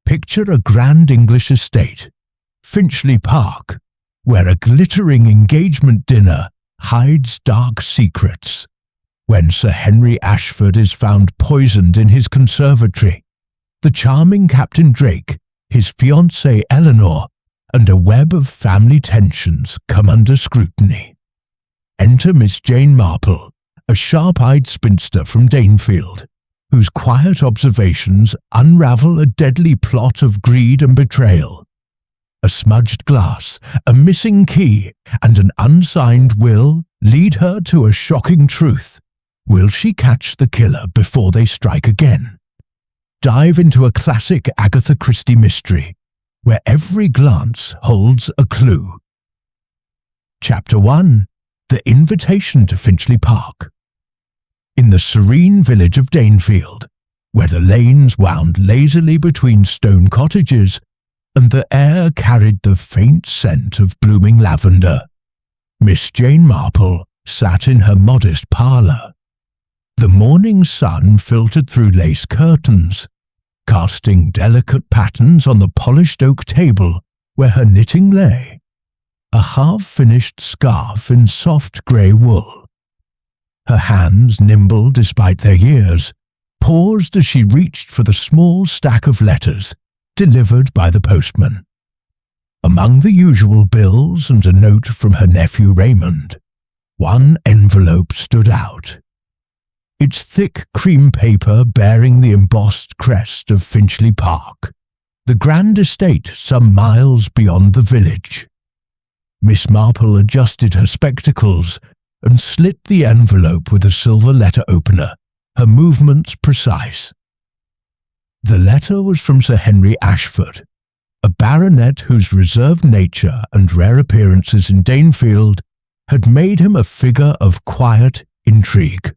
Picture a grand English estate, Finchley Park, where a glittering engagement dinner hides dark secrets. When Sir Henry Ashford is found poisoned in his conservatory, the charming Captain Drake, his fiancée Eleanor, and a web of family tensions come under scrutiny. Enter Miss Jane Marple, a sharp-eyed spinster from Danefield, whose quiet observations unravel a deadly plot of greed and betrayal. A smudged glass, a missing key, and an unsigned will lead her to a shocking truth. Will she catch the killer before they strike again? Dive into a classic Agatha Christie mystery, where every glance holds a clue. Chapter 1. The Invitation to Finchley Park. In the serene village of Danefield, where the lanes wound lazily between stone cottages, and the air carried the faint scent of blooming lavender, Miss Jane Marple sat in her modest parlour. The morning sun filtered through lace curtains, casting delicate patterns on the polished oak table where her knitting lay, a half-finished scarf in soft grey wool. Her hands, nimble despite their years, paused as she reached for the small stack of letters delivered by the postman. Among the usual bills and a note from her nephew Raymond, one envelope stood out. Its thick cream paper bearing the embossed crest of Finchley Park, the grand estate some miles beyond the village. Miss Marple adjusted her spectacles and slit the envelope with a silver letter opener, her movements precise. The letter was from Sir Henry Ashford, a baronet whose reserved nature and rare appearances in Danefield had made him a figure of quiet intrigue.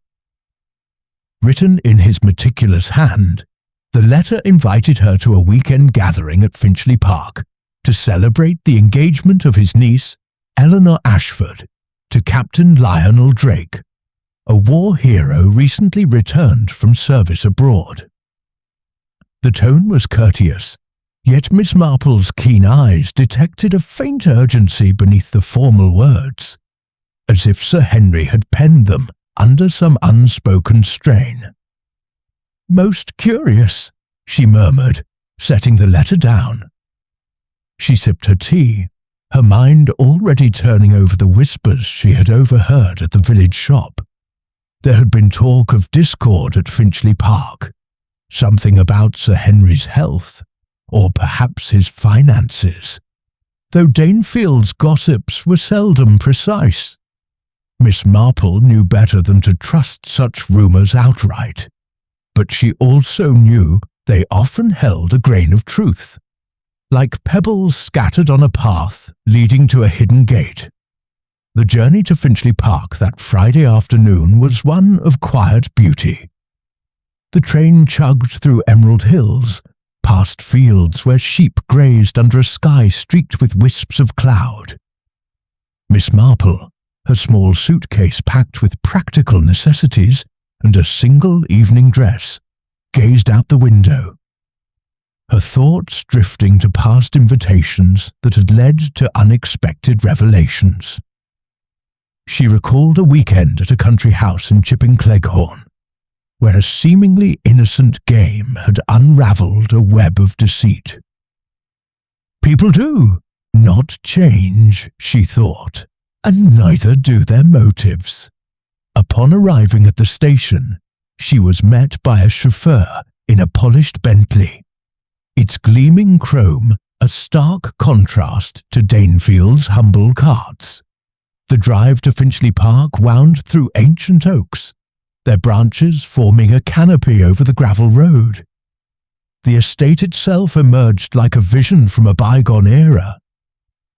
Written in his meticulous hand, the letter invited her to a weekend gathering at Finchley Park to celebrate the engagement of his niece, Eleanor Ashford, to Captain Lionel Drake, a war hero recently returned from service abroad. The tone was courteous, yet Miss Marple's keen eyes detected a faint urgency beneath the formal words, as if Sir Henry had penned them under some unspoken strain. "Most curious," she murmured, setting the letter down. She sipped her tea, her mind already turning over the whispers she had overheard at the village shop. There had been talk of discord at Finchley Park, something about Sir Henry's health, or perhaps his finances, though Danefield's gossips were seldom precise. Miss Marple knew better than to trust such rumours outright, but she also knew they often held a grain of truth, like pebbles scattered on a path leading to a hidden gate. The journey to Finchley Park that Friday afternoon was one of quiet beauty. The train chugged through emerald hills, past fields where sheep grazed under a sky streaked with wisps of cloud. Miss Marple, her small suitcase packed with practical necessities and a single evening dress, gazed out the window, her thoughts drifting to past invitations that had led to unexpected revelations. She recalled a weekend at a country house in Chipping Cleghorn, where a seemingly innocent game had unravelled a web of deceit. People do not change, she thought, and neither do their motives. Upon arriving at the station, she was met by a chauffeur in a polished Bentley, its gleaming chrome a stark contrast to Danefield's humble carts. The drive to Finchley Park wound through ancient oaks, their branches forming a canopy over the gravel road. The estate itself emerged like a vision from a bygone era,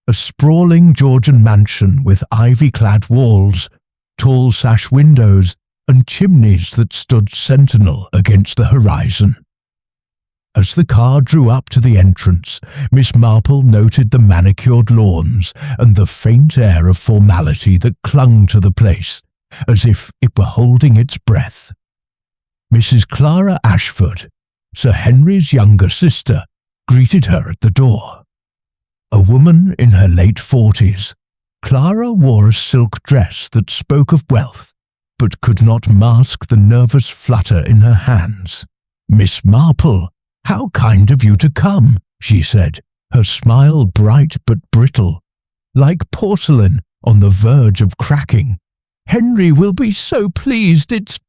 a sprawling Georgian mansion with ivy-clad walls, tall sash windows, and chimneys that stood sentinel against the horizon. As the car drew up to the entrance, Miss Marple noted the manicured lawns and the faint air of formality that clung to the place, as if it were holding its breath. Mrs. Clara Ashford, Sir Henry's younger sister, greeted her at the door. A woman in her late 40s, Clara wore a silk dress that spoke of wealth, but could not mask the nervous flutter in her hands. "Miss Marple, how kind of you to come," she said, her smile bright but brittle, like porcelain on the verge of cracking. "Henry will be so pleased. It's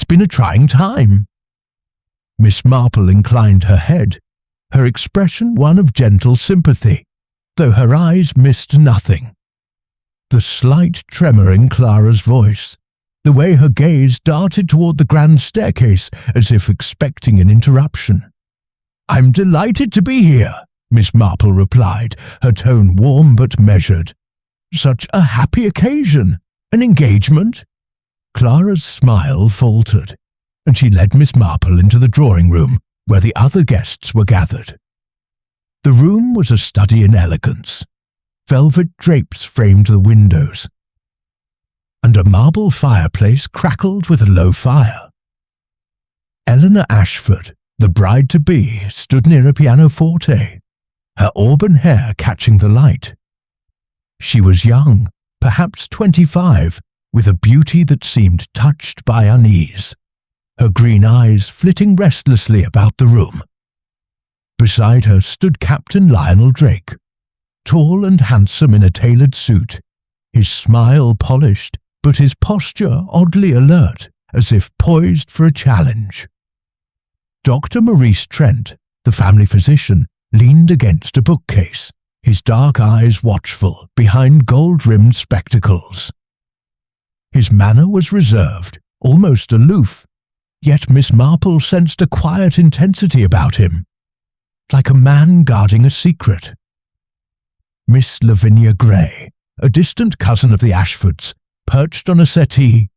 been a trying time." Miss Marple inclined her head, her expression one of gentle sympathy, though her eyes missed nothing. The slight tremor in Clara's voice, the way her gaze darted toward the grand staircase as if expecting an interruption. "I'm delighted to be here," Miss Marple replied, her tone warm but measured. "Such a happy occasion. An engagement?" Clara's smile faltered, and she led Miss Marple into the drawing room where the other guests were gathered. The room was a study in elegance. Velvet drapes framed the windows, and a marble fireplace crackled with a low fire. Eleanor Ashford, the bride-to-be, stood near a pianoforte, her auburn hair catching the light. She was young, perhaps 25, with a beauty that seemed touched by unease, her green eyes flitting restlessly about the room. Beside her stood Captain Lionel Drake, tall and handsome in a tailored suit, his smile polished, but his posture oddly alert, as if poised for a challenge. Dr. Maurice Trent, the family physician, leaned against a bookcase, his dark eyes watchful behind gold-rimmed spectacles. His manner was reserved, almost aloof, yet Miss Marple sensed a quiet intensity about him, like a man guarding a secret. Miss Lavinia Gray, a distant cousin of the Ashfords, perched on a settee,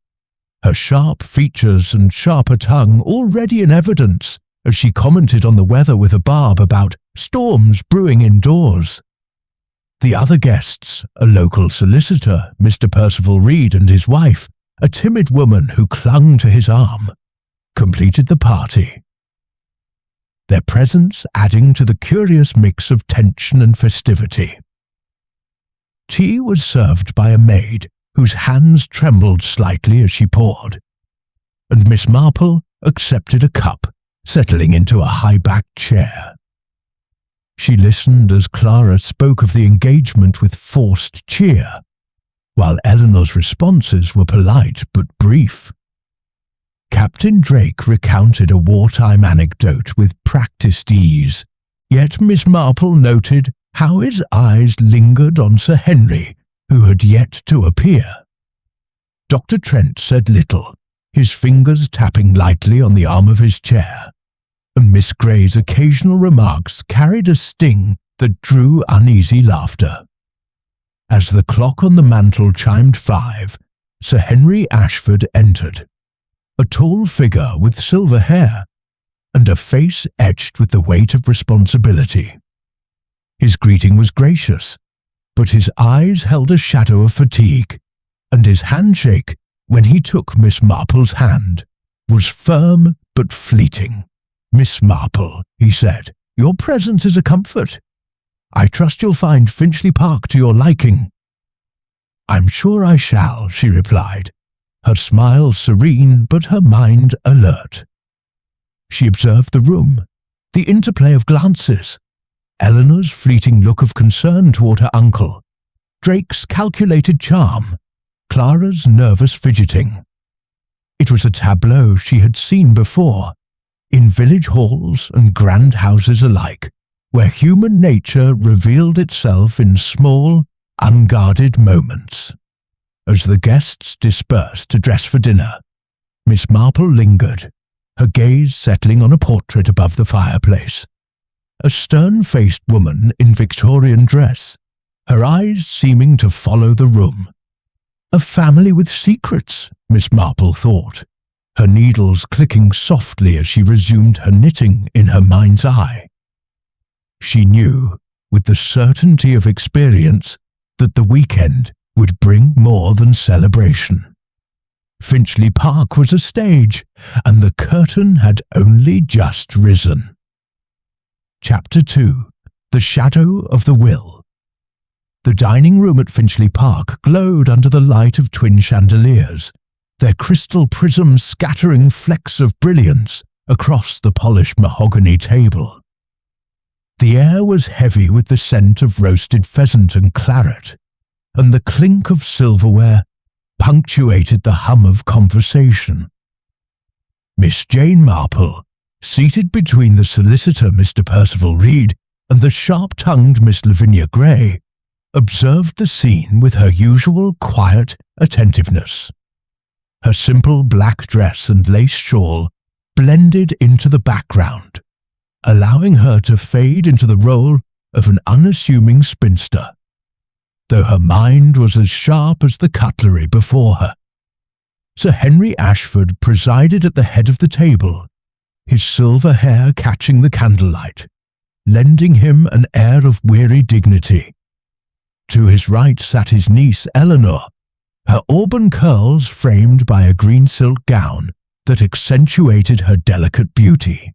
her sharp features and sharper tongue already in evidence as she commented on the weather with a barb about storms brewing indoors. The other guests, a local solicitor, Mr. Percival Reed, and his wife, a timid woman who clung to his arm, completed the party, their presence adding to the curious mix of tension and festivity. Tea was served by a maid whose hands trembled slightly as she poured, and Miss Marple accepted a cup, settling into a high-backed chair. She listened as Clara spoke of the engagement with forced cheer, while Eleanor's responses were polite but brief. Captain Drake recounted a wartime anecdote with practiced ease, yet Miss Marple noted how his eyes lingered on Sir Henry, who had yet to appear. Dr. Trent said little, his fingers tapping lightly on the arm of his chair, and Miss Gray's occasional remarks carried a sting that drew uneasy laughter. As the clock on the mantel chimed 5, Sir Henry Ashford entered, a tall figure with silver hair, and a face etched with the weight of responsibility. His greeting was gracious, but his eyes held a shadow of fatigue, and his handshake, when he took Miss Marple's hand, was firm but fleeting. "Miss Marple," he said, "your presence is a comfort. I trust you'll find Finchley Park to your liking." "I'm sure I shall," she replied, her smile serene but her mind alert. She observed the room, the interplay of glances, Eleanor's fleeting look of concern toward her uncle, Drake's calculated charm, Clara's nervous fidgeting. It was a tableau she had seen before, in village halls and grand houses alike, where human nature revealed itself in small, unguarded moments. As the guests dispersed to dress for dinner, Miss Marple lingered, her gaze settling on a portrait above the fireplace. A stern-faced woman in Victorian dress, her eyes seeming to follow the room. A family with secrets, Miss Marple thought, her needles clicking softly as she resumed her knitting in her mind's eye. She knew, with the certainty of experience, that the weekend would bring more than celebration. Finchley Park was a stage, and the curtain had only just risen. Chapter 2. The Shadow of the Will. The dining room at Finchley Park glowed under the light of twin chandeliers, their crystal prisms scattering flecks of brilliance across the polished mahogany table. The air was heavy with the scent of roasted pheasant and claret, and the clink of silverware punctuated the hum of conversation. Miss Jane Marple, seated between the solicitor Mr. Percival Reed and the sharp-tongued Miss Lavinia Gray, observed the scene with her usual quiet attentiveness. Her simple black dress and lace shawl blended into the background, allowing her to fade into the role of an unassuming spinster, though her mind was as sharp as the cutlery before her. Sir Henry Ashford presided at the head of the table, his silver hair catching the candlelight, lending him an air of weary dignity. To his right sat his niece Eleanor, her auburn curls framed by a green silk gown that accentuated her delicate beauty.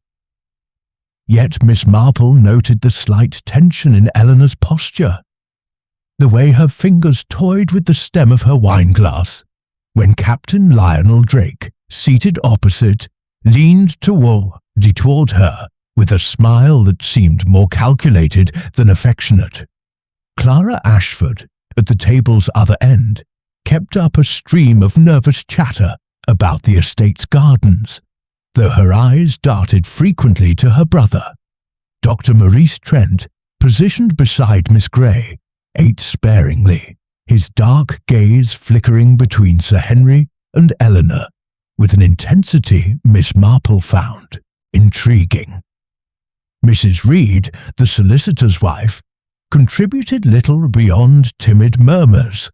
Yet Miss Marple noted the slight tension in Eleanor's posture, the way her fingers toyed with the stem of her wineglass, when Captain Lionel Drake, seated opposite, leaned toward her with a smile that seemed more calculated than affectionate. Clara Ashford, at the table's other end, kept up a stream of nervous chatter about the estate's gardens, though her eyes darted frequently to her brother. Dr. Maurice Trent, positioned beside Miss Gray, ate sparingly, his dark gaze flickering between Sir Henry and Eleanor with an intensity Miss Marple found intriguing. Mrs. Reed, the solicitor's wife, contributed little beyond timid murmurs,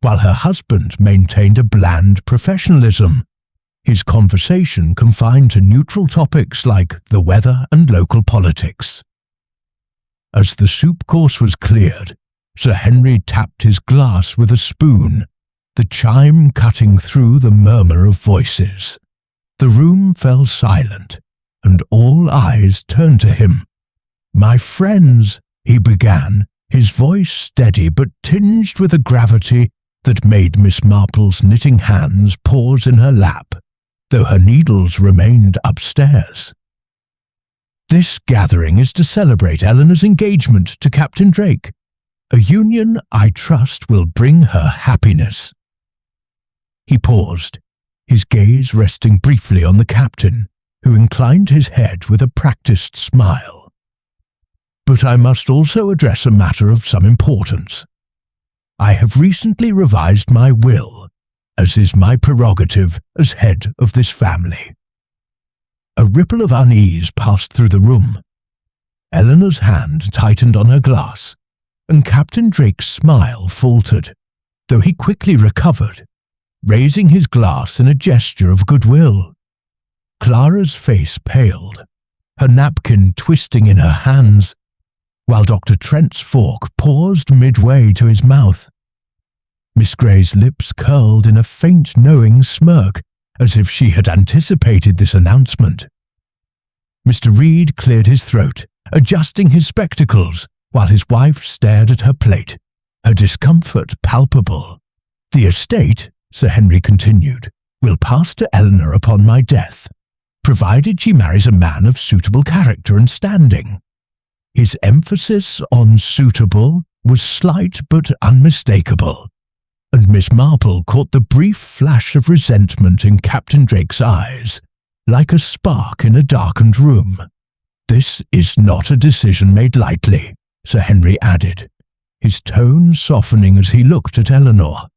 while her husband maintained a bland professionalism, his conversation confined to neutral topics like the weather and local politics. As the soup course was cleared, Sir Henry tapped his glass with a spoon, the chime cutting through the murmur of voices. The room fell silent, and all eyes turned to him. "My friends," he began, his voice steady but tinged with a gravity that made Miss Marple's knitting hands pause in her lap, though her needles remained upstairs. "This gathering is to celebrate Eleanor's engagement to Captain Drake, a union I trust will bring her happiness." He paused, his gaze resting briefly on the captain, who inclined his head with a practised smile. "But I must also address a matter of some importance. I have recently revised my will, as is my prerogative as head of this family." A ripple of unease passed through the room. Eleanor's hand tightened on her glass, and Captain Drake's smile faltered, though he quickly recovered, raising his glass in a gesture of goodwill. Clara's face paled, her napkin twisting in her hands, while Dr. Trent's fork paused midway to his mouth. Miss Gray's lips curled in a faint knowing smirk, as if she had anticipated this announcement. Mr. Reed cleared his throat, adjusting his spectacles, while his wife stared at her plate, her discomfort palpable. "The estate," Sir Henry continued, "will pass to Eleanor upon my death, provided she marries a man of suitable character and standing." His emphasis on suitable was slight but unmistakable, and Miss Marple caught the brief flash of resentment in Captain Drake's eyes, like a spark in a darkened room. "This is not a decision made lightly," Sir Henry added, his tone softening as he looked at Eleanor.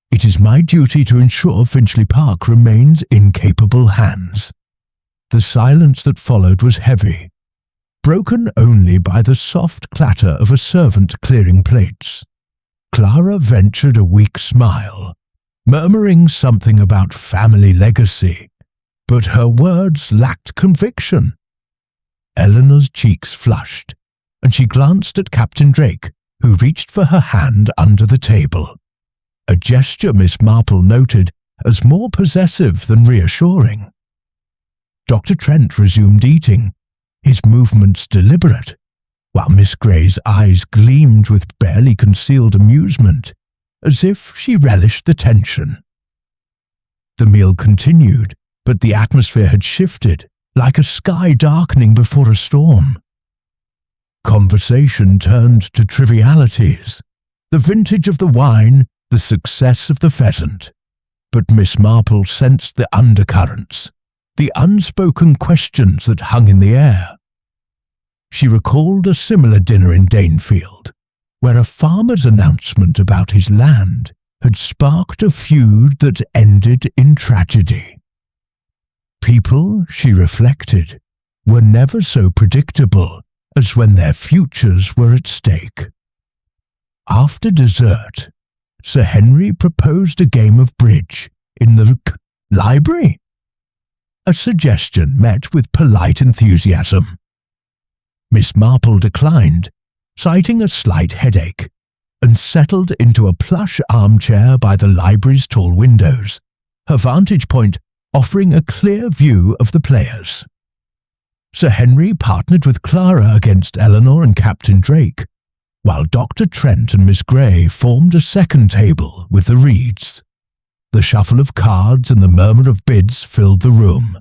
"It is my duty to ensure Finchley Park remains in capable hands." The silence that followed was heavy, broken only by the soft clatter of a servant clearing plates. Clara ventured a weak smile, murmuring something about family legacy, but her words lacked conviction. Eleanor's cheeks flushed, and she glanced at Captain Drake, who reached for her hand under the table, a gesture Miss Marple noted as more possessive than reassuring. Dr. Trent resumed eating, his movements deliberate, while Miss Grey's eyes gleamed with barely concealed amusement, as if she relished the tension. The meal continued, but the atmosphere had shifted, like a sky darkening before a storm. Conversation turned to trivialities, the vintage of the wine, the success of the pheasant. But Miss Marple sensed the undercurrents, the unspoken questions that hung in the air. She recalled a similar dinner in Danefield, where a farmer's announcement about his land had sparked a feud that ended in tragedy. People, she reflected, were never so predictable as when their futures were at stake. After dessert, Sir Henry proposed a game of bridge in the library, a suggestion met with polite enthusiasm. Miss Marple declined, citing a slight headache, and settled into a plush armchair by the library's tall windows, her vantage point offering a clear view of the players. Sir Henry partnered with Clara against Eleanor and Captain Drake, while Dr. Trent and Miss Grey formed a second table with the Reeds. The shuffle of cards and the murmur of bids filled the room,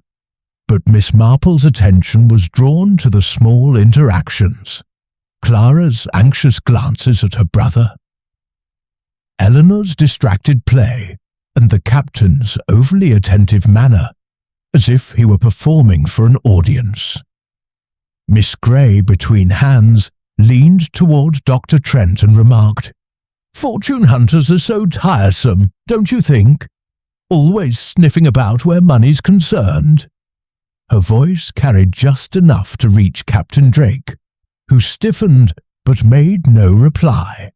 but Miss Marple's attention was drawn to the small interactions, Clara's anxious glances at her brother, Eleanor's distracted play, and the captain's overly attentive manner, as if he were performing for an audience. Miss Grey, between hands, leaned toward Dr. Trent and remarked, "Fortune hunters are so tiresome, don't you think? Always sniffing about where money's concerned." Her voice carried just enough to reach Captain Drake, who stiffened but made no reply.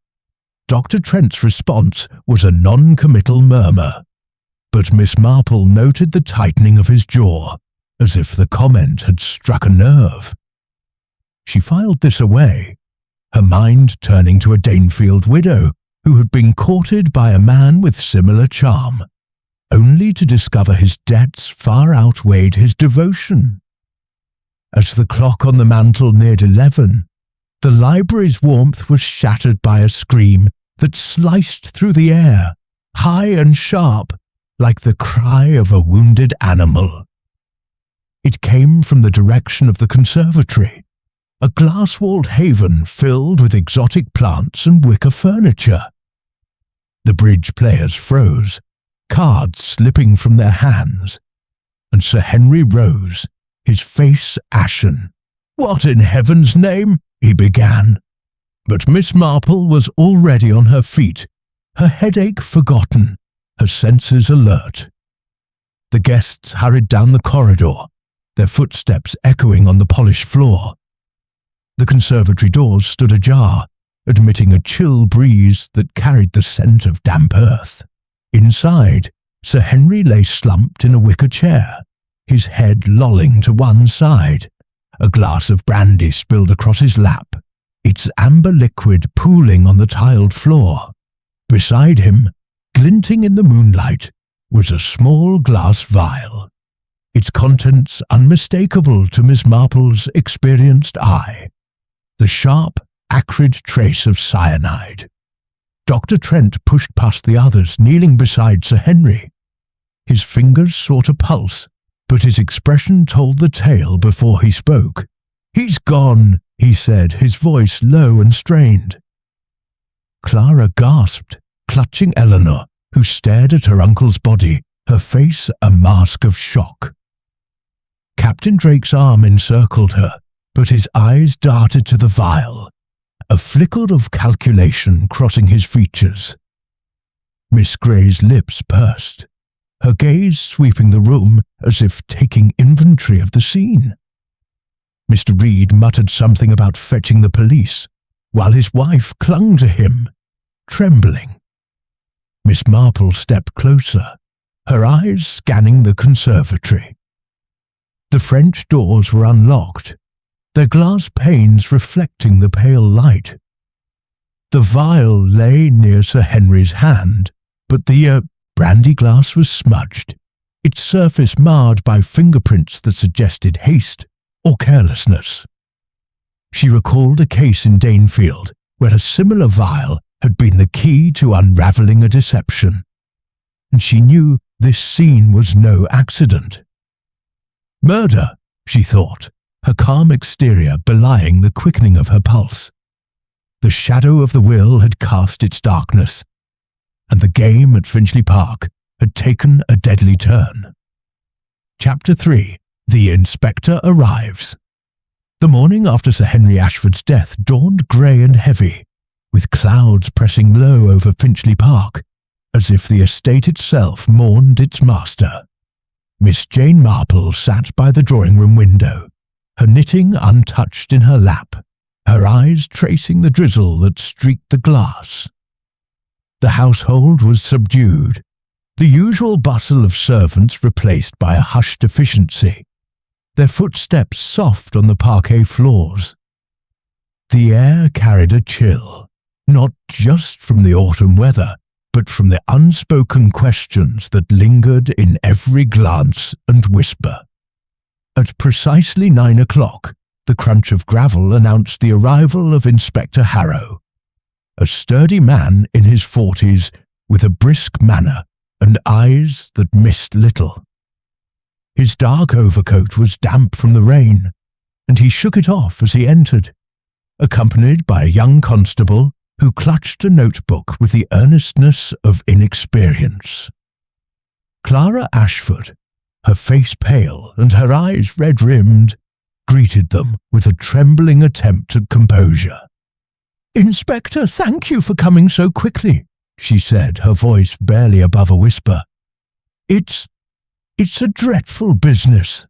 Dr. Trent's response was a non-committal murmur, but Miss Marple noted the tightening of his jaw, as if the comment had struck a nerve. She filed this away, her mind turning to a Danefield widow who had been courted by a man with similar charm, only to discover his debts far outweighed his devotion. As the clock on the mantel neared 11, the library's warmth was shattered by a scream that sliced through the air, high and sharp, like the cry of a wounded animal. It came from the direction of the conservatory, a glass-walled haven filled with exotic plants and wicker furniture. The bridge players froze, cards slipping from their hands, and Sir Henry rose, his face ashen. "What in heaven's name?" he began. But Miss Marple was already on her feet, her headache forgotten, her senses alert. The guests hurried down the corridor, their footsteps echoing on the polished floor. The conservatory doors stood ajar, admitting a chill breeze that carried the scent of damp earth. Inside, Sir Henry lay slumped in a wicker chair, his head lolling to one side. A glass of brandy spilled across his lap, its amber liquid pooling on the tiled floor. Beside him, glinting in the moonlight, was a small glass vial, its contents unmistakable to Miss Marple's experienced eye. The sharp, acrid trace of cyanide. Dr. Trent pushed past the others, kneeling beside Sir Henry. His fingers sought a pulse, but his expression told the tale before he spoke. "He's gone," he said, his voice low and strained. Clara gasped, clutching Eleanor, who stared at her uncle's body, her face a mask of shock. Captain Drake's arm encircled her, but his eyes darted to the vial, a flicker of calculation crossing his features. Miss Grey's lips pursed, her gaze sweeping the room as if taking inventory of the scene. Mr. Reed muttered something about fetching the police, while his wife clung to him, trembling. Miss Marple stepped closer, her eyes scanning the conservatory. The French doors were unlocked, their glass panes reflecting the pale light. The vial lay near Sir Henry's hand, but the brandy glass was smudged, its surface marred by fingerprints that suggested haste or carelessness. She recalled a case in Danefield where a similar vial had been the key to unravelling a deception, and she knew this scene was no accident. Murder, she thought, her calm exterior belying the quickening of her pulse. The shadow of the will had cast its darkness, and the game at Finchley Park had taken a deadly turn. Chapter 3. The Inspector Arrives. The morning after Sir Henry Ashford's death dawned grey and heavy, with clouds pressing low over Finchley Park, as if the estate itself mourned its master. Miss Jane Marple sat by the drawing-room window, her knitting untouched in her lap, her eyes tracing the drizzle that streaked the glass. The household was subdued, the usual bustle of servants replaced by a hushed efficiency, their footsteps soft on the parquet floors. The air carried a chill, not just from the autumn weather, but from the unspoken questions that lingered in every glance and whisper. At precisely 9 o'clock, the crunch of gravel announced the arrival of Inspector Harrow, a sturdy man in his 40s with a brisk manner and eyes that missed little. His dark overcoat was damp from the rain, and he shook it off as he entered, accompanied by a young constable who clutched a notebook with the earnestness of inexperience. Clara Ashford, her face pale and her eyes red-rimmed, greeted them with a trembling attempt at composure. "Inspector, thank you for coming so quickly," she said, her voice barely above a whisper. It's a dreadful business."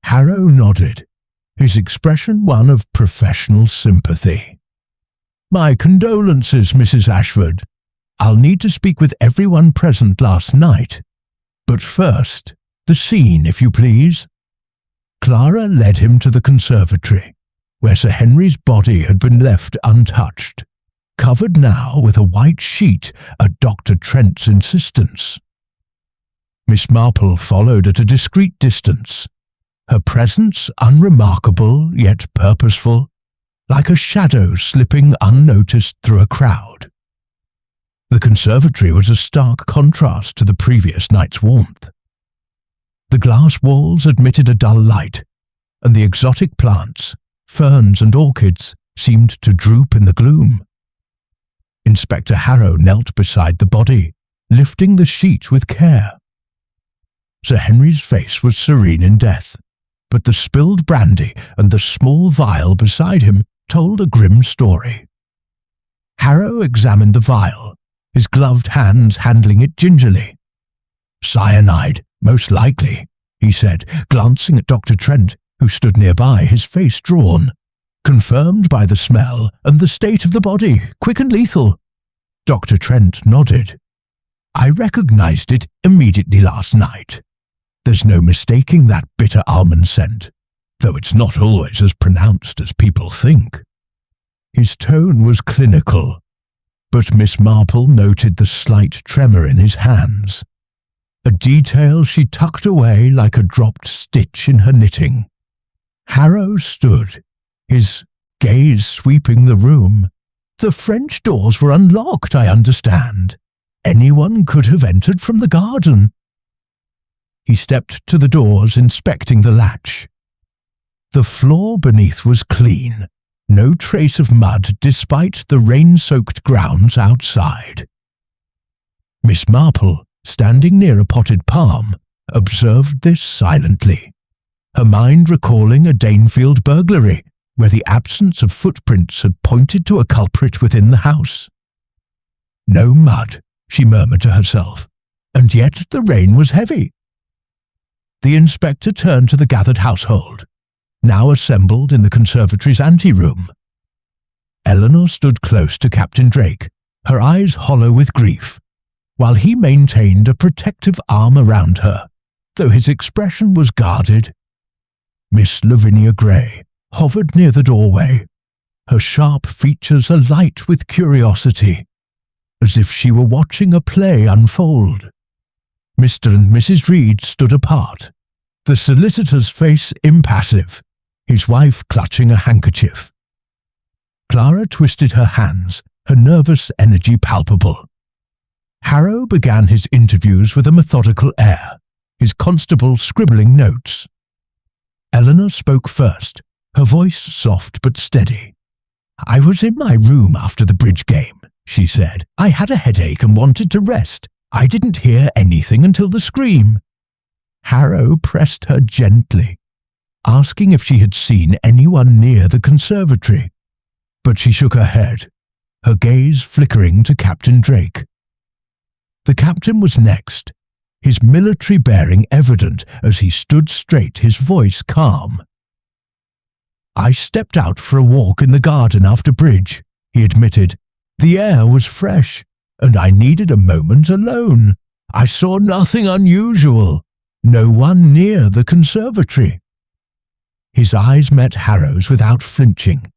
Harrow nodded, his expression one of professional sympathy. "My condolences, Mrs. Ashford. I'll need to speak with everyone present last night. But first, the scene, if you please." Clara led him to the conservatory, where Sir Henry's body had been left untouched, covered now with a white sheet at Dr. Trent's insistence. Miss Marple followed at a discreet distance, her presence unremarkable yet purposeful, like a shadow slipping unnoticed through a crowd. The conservatory was a stark contrast to the previous night's warmth. The glass walls admitted a dull light, and the exotic plants, ferns and orchids, seemed to droop in the gloom. Inspector Harrow knelt beside the body, lifting the sheet with care. Sir Henry's face was serene in death, but the spilled brandy and the small vial beside him told a grim story. Harrow examined the vial, his gloved hands handling it gingerly. "Cyanide, most likely," he said, glancing at Dr. Trent, who stood nearby, his face drawn. "Confirmed by the smell and the state of the body, quick and lethal." Dr. Trent nodded. "I recognized it immediately last night. There's no mistaking that bitter almond scent, though it's not always as pronounced as people think." His tone was clinical, but Miss Marple noted the slight tremor in his hands, a detail she tucked away like a dropped stitch in her knitting. Harrow stood, his gaze sweeping the room. "The French doors were unlocked, I understand. Anyone could have entered from the garden." He stepped to the doors, inspecting the latch. The floor beneath was clean, no trace of mud despite the rain-soaked grounds outside. Miss Marple, standing near a potted palm, observed this silently, her mind recalling a Danefield burglary where the absence of footprints had pointed to a culprit within the house. "No mud," she murmured to herself, "and yet the rain was heavy." The inspector turned to the gathered household, now assembled in the conservatory's anteroom. Eleanor stood close to Captain Drake, her eyes hollow with grief, while he maintained a protective arm around her, though his expression was guarded. Miss Lavinia Gray hovered near the doorway, her sharp features alight with curiosity, as if she were watching a play unfold. Mr. and Mrs. Reed stood apart, the solicitor's face impassive, his wife clutching a handkerchief. Clara twisted her hands, her nervous energy palpable. Harrow began his interviews with a methodical air, his constable scribbling notes. Eleanor spoke first, her voice soft but steady. "I was in my room after the bridge game," she said. "I had a headache and wanted to rest. I didn't hear anything until the scream." Harrow pressed her gently, asking if she had seen anyone near the conservatory, but she shook her head, her gaze flickering to Captain Drake. The captain was next, his military bearing evident as he stood straight, his voice calm. "I stepped out for a walk in the garden after bridge," he admitted. "The air was fresh, and I needed a moment alone. I saw nothing unusual, no one near the conservatory." His eyes met Harrow's without flinching,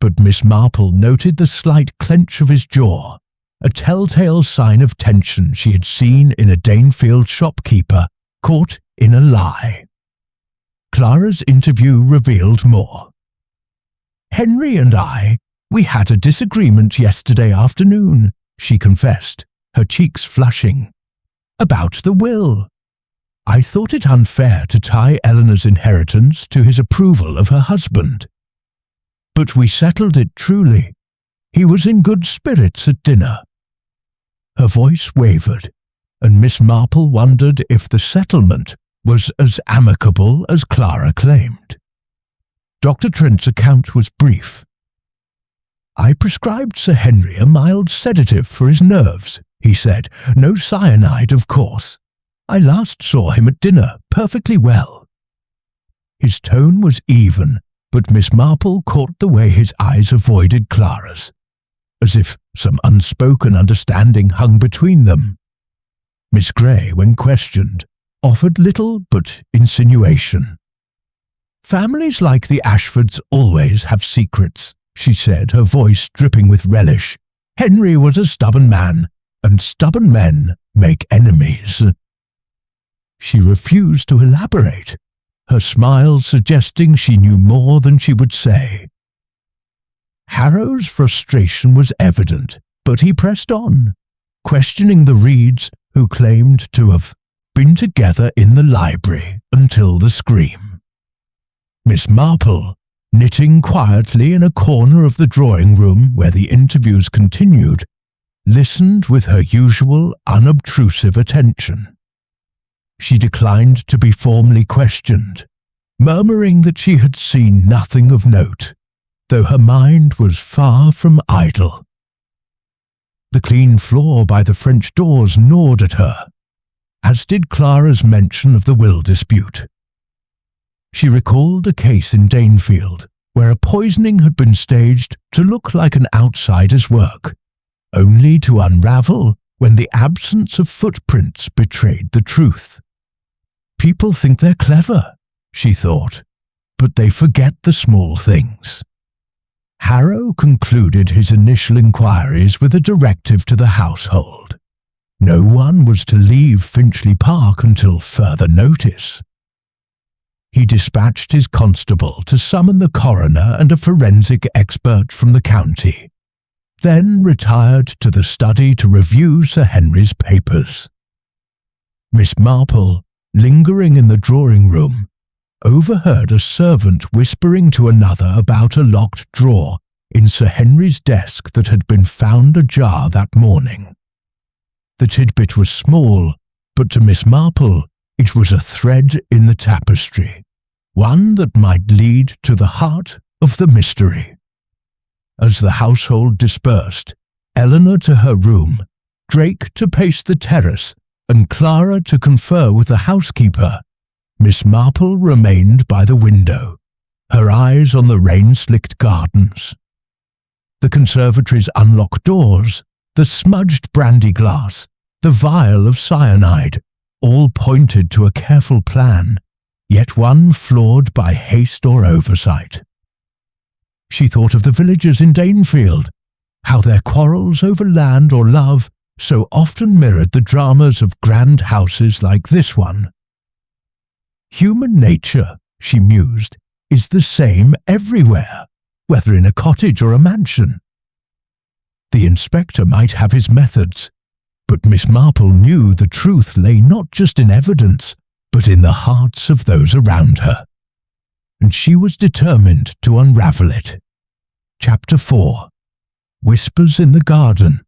but Miss Marple noted the slight clench of his jaw, a telltale sign of tension she had seen in a Danefield shopkeeper caught in a lie. Clara's interview revealed more. "Henry and we had a disagreement yesterday afternoon," she confessed, her cheeks flushing. "About the will. I thought it unfair to tie Eleanor's inheritance to his approval of her husband. But we settled it truly. He was in good spirits at dinner." Her voice wavered, and Miss Marple wondered if the settlement was as amicable as Clara claimed. Dr. Trent's account was brief. "I prescribed Sir Henry a mild sedative for his nerves," he said. "No cyanide, of course. I last saw him at dinner, perfectly well." His tone was even, but Miss Marple caught the way his eyes avoided Clara's, as if some unspoken understanding hung between them. Miss Grey, when questioned, offered little but insinuation. "Families like the Ashfords always have secrets," she said, her voice dripping with relish. "Henry was a stubborn man, and stubborn men make enemies." She refused to elaborate, her smile suggesting she knew more than she would say. Harrow's frustration was evident, but he pressed on, questioning the Reeds, who claimed to have been together in the library until the scream. Miss Marple, knitting quietly in a corner of the drawing-room where the interviews continued, listened with her usual unobtrusive attention. She declined to be formally questioned, murmuring that she had seen nothing of note, though her mind was far from idle. The clean floor by the French doors gnawed at her, as did Clara's mention of the will dispute. She recalled a case in Danefield where a poisoning had been staged to look like an outsider's work, only to unravel when the absence of footprints betrayed the truth. People think they're clever, she thought, but they forget the small things. Harrow concluded his initial inquiries with a directive to the household. No one was to leave Finchley Park until further notice. He dispatched his constable to summon the coroner and a forensic expert from the county, then retired to the study to review Sir Henry's papers. Miss Marple, lingering in the drawing-room, overheard a servant whispering to another about a locked drawer in Sir Henry's desk that had been found ajar that morning. The tidbit was small, but to Miss Marple it was a thread in the tapestry, one that might lead to the heart of the mystery. As the household dispersed, Eleanor to her room, Drake to pace the terrace, and Clara to confer with the housekeeper, Miss Marple remained by the window, her eyes on the rain-slicked gardens. The conservatory's unlocked doors, the smudged brandy glass, the vial of cyanide, all pointed to a careful plan, yet one flawed by haste or oversight. She thought of the villagers in Danefield, how their quarrels over land or love so often mirrored the dramas of grand houses like this one. Human nature, she mused, is the same everywhere, whether in a cottage or a mansion. The inspector might have his methods, but Miss Marple knew the truth lay not just in evidence, but in the hearts of those around her, and she was determined to unravel it. Chapter 4. Whispers in the garden.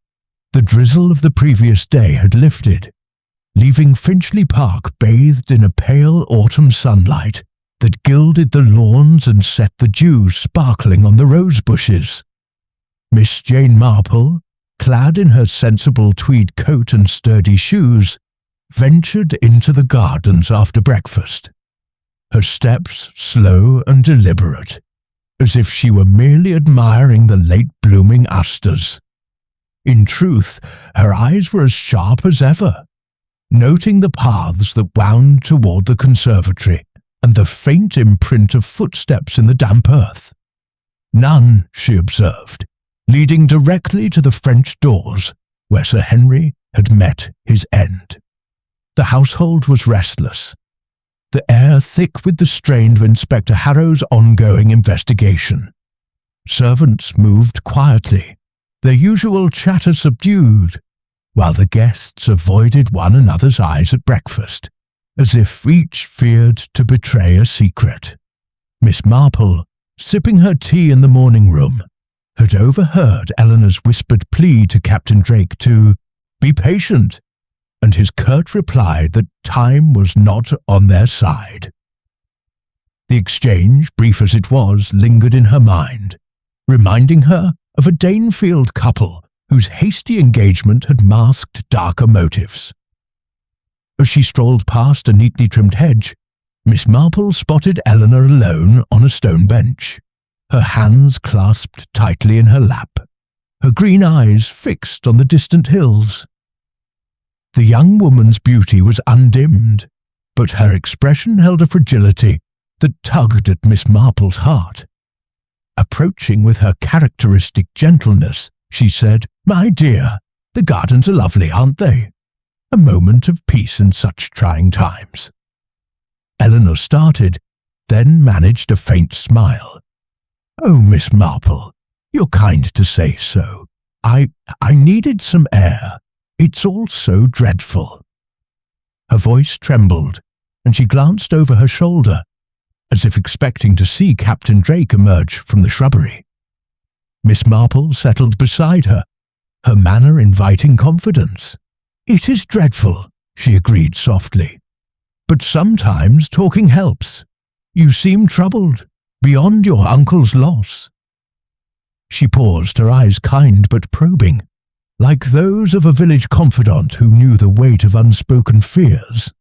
The drizzle of the previous day had lifted, leaving Finchley Park bathed in a pale autumn sunlight that gilded the lawns and set the dew sparkling on the rose bushes. Miss Jane Marple, clad in her sensible tweed coat and sturdy shoes, ventured into the gardens after breakfast, her steps slow and deliberate, as if she were merely admiring the late-blooming asters. In truth, her eyes were as sharp as ever, noting the paths that wound toward the conservatory and the faint imprint of footsteps in the damp earth. None, she observed, leading directly to the French doors where Sir Henry had met his end. The household was restless, the air thick with the strain of Inspector Harrow's ongoing investigation. Servants moved quietly, their usual chatter subdued, while the guests avoided one another's eyes at breakfast, as if each feared to betray a secret. Miss Marple, sipping her tea in the morning room, had overheard Eleanor's whispered plea to Captain Drake to be patient, and his curt reply that time was not on their side. The exchange, brief as it was, lingered in her mind, reminding her of a Danefield couple whose hasty engagement had masked darker motives. As she strolled past a neatly trimmed hedge, Miss Marple spotted Eleanor alone on a stone bench, her hands clasped tightly in her lap, her green eyes fixed on the distant hills. The young woman's beauty was undimmed, but her expression held a fragility that tugged at Miss Marple's heart. Approaching with her characteristic gentleness, she said, "My dear, the gardens are lovely, aren't they? A moment of peace in such trying times." Eleanor started, then managed a faint smile. "Oh, Miss Marple, you're kind to say so. I needed some air. It's all so dreadful." Her voice trembled, and she glanced over her shoulder, as if expecting to see Captain Drake emerge from the shrubbery. Miss Marple settled beside her, her manner inviting confidence. "It is dreadful," she agreed softly, "but sometimes talking helps. You seem troubled, beyond your uncle's loss." She paused, her eyes kind but probing, like those of a village confidant who knew the weight of unspoken fears.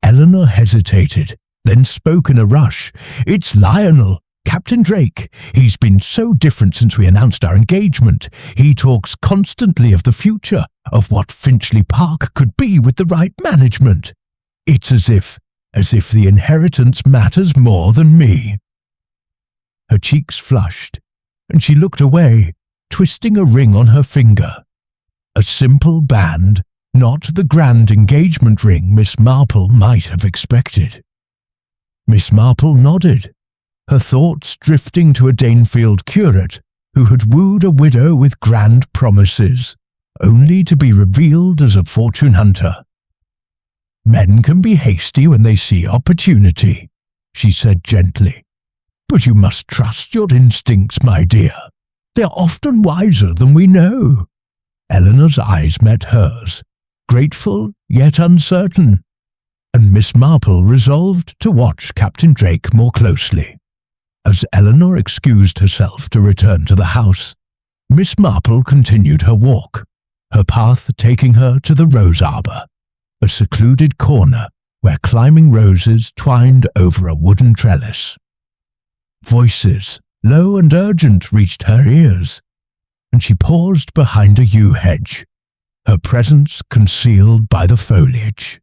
Eleanor hesitated, then spoke in a rush. "It's Lionel, Captain Drake. He's been so different since we announced our engagement. He talks constantly of the future, of what Finchley Park could be with the right management. It's as if the inheritance matters more than me." Her cheeks flushed, and she looked away, twisting a ring on her finger. A simple band, not the grand engagement ring Miss Marple might have expected. Miss Marple nodded, her thoughts drifting to a Danefield curate who had wooed a widow with grand promises, only to be revealed as a fortune hunter. "Men can be hasty when they see opportunity," she said gently. "But you must trust your instincts, my dear. They're often wiser than we know." Eleanor's eyes met hers, grateful yet uncertain, and Miss Marple resolved to watch Captain Drake more closely. As Eleanor excused herself to return to the house, Miss Marple continued her walk, her path taking her to the rose arbour, a secluded corner where climbing roses twined over a wooden trellis. Voices, low and urgent, reached her ears, and she paused behind a yew hedge, her presence concealed by the foliage.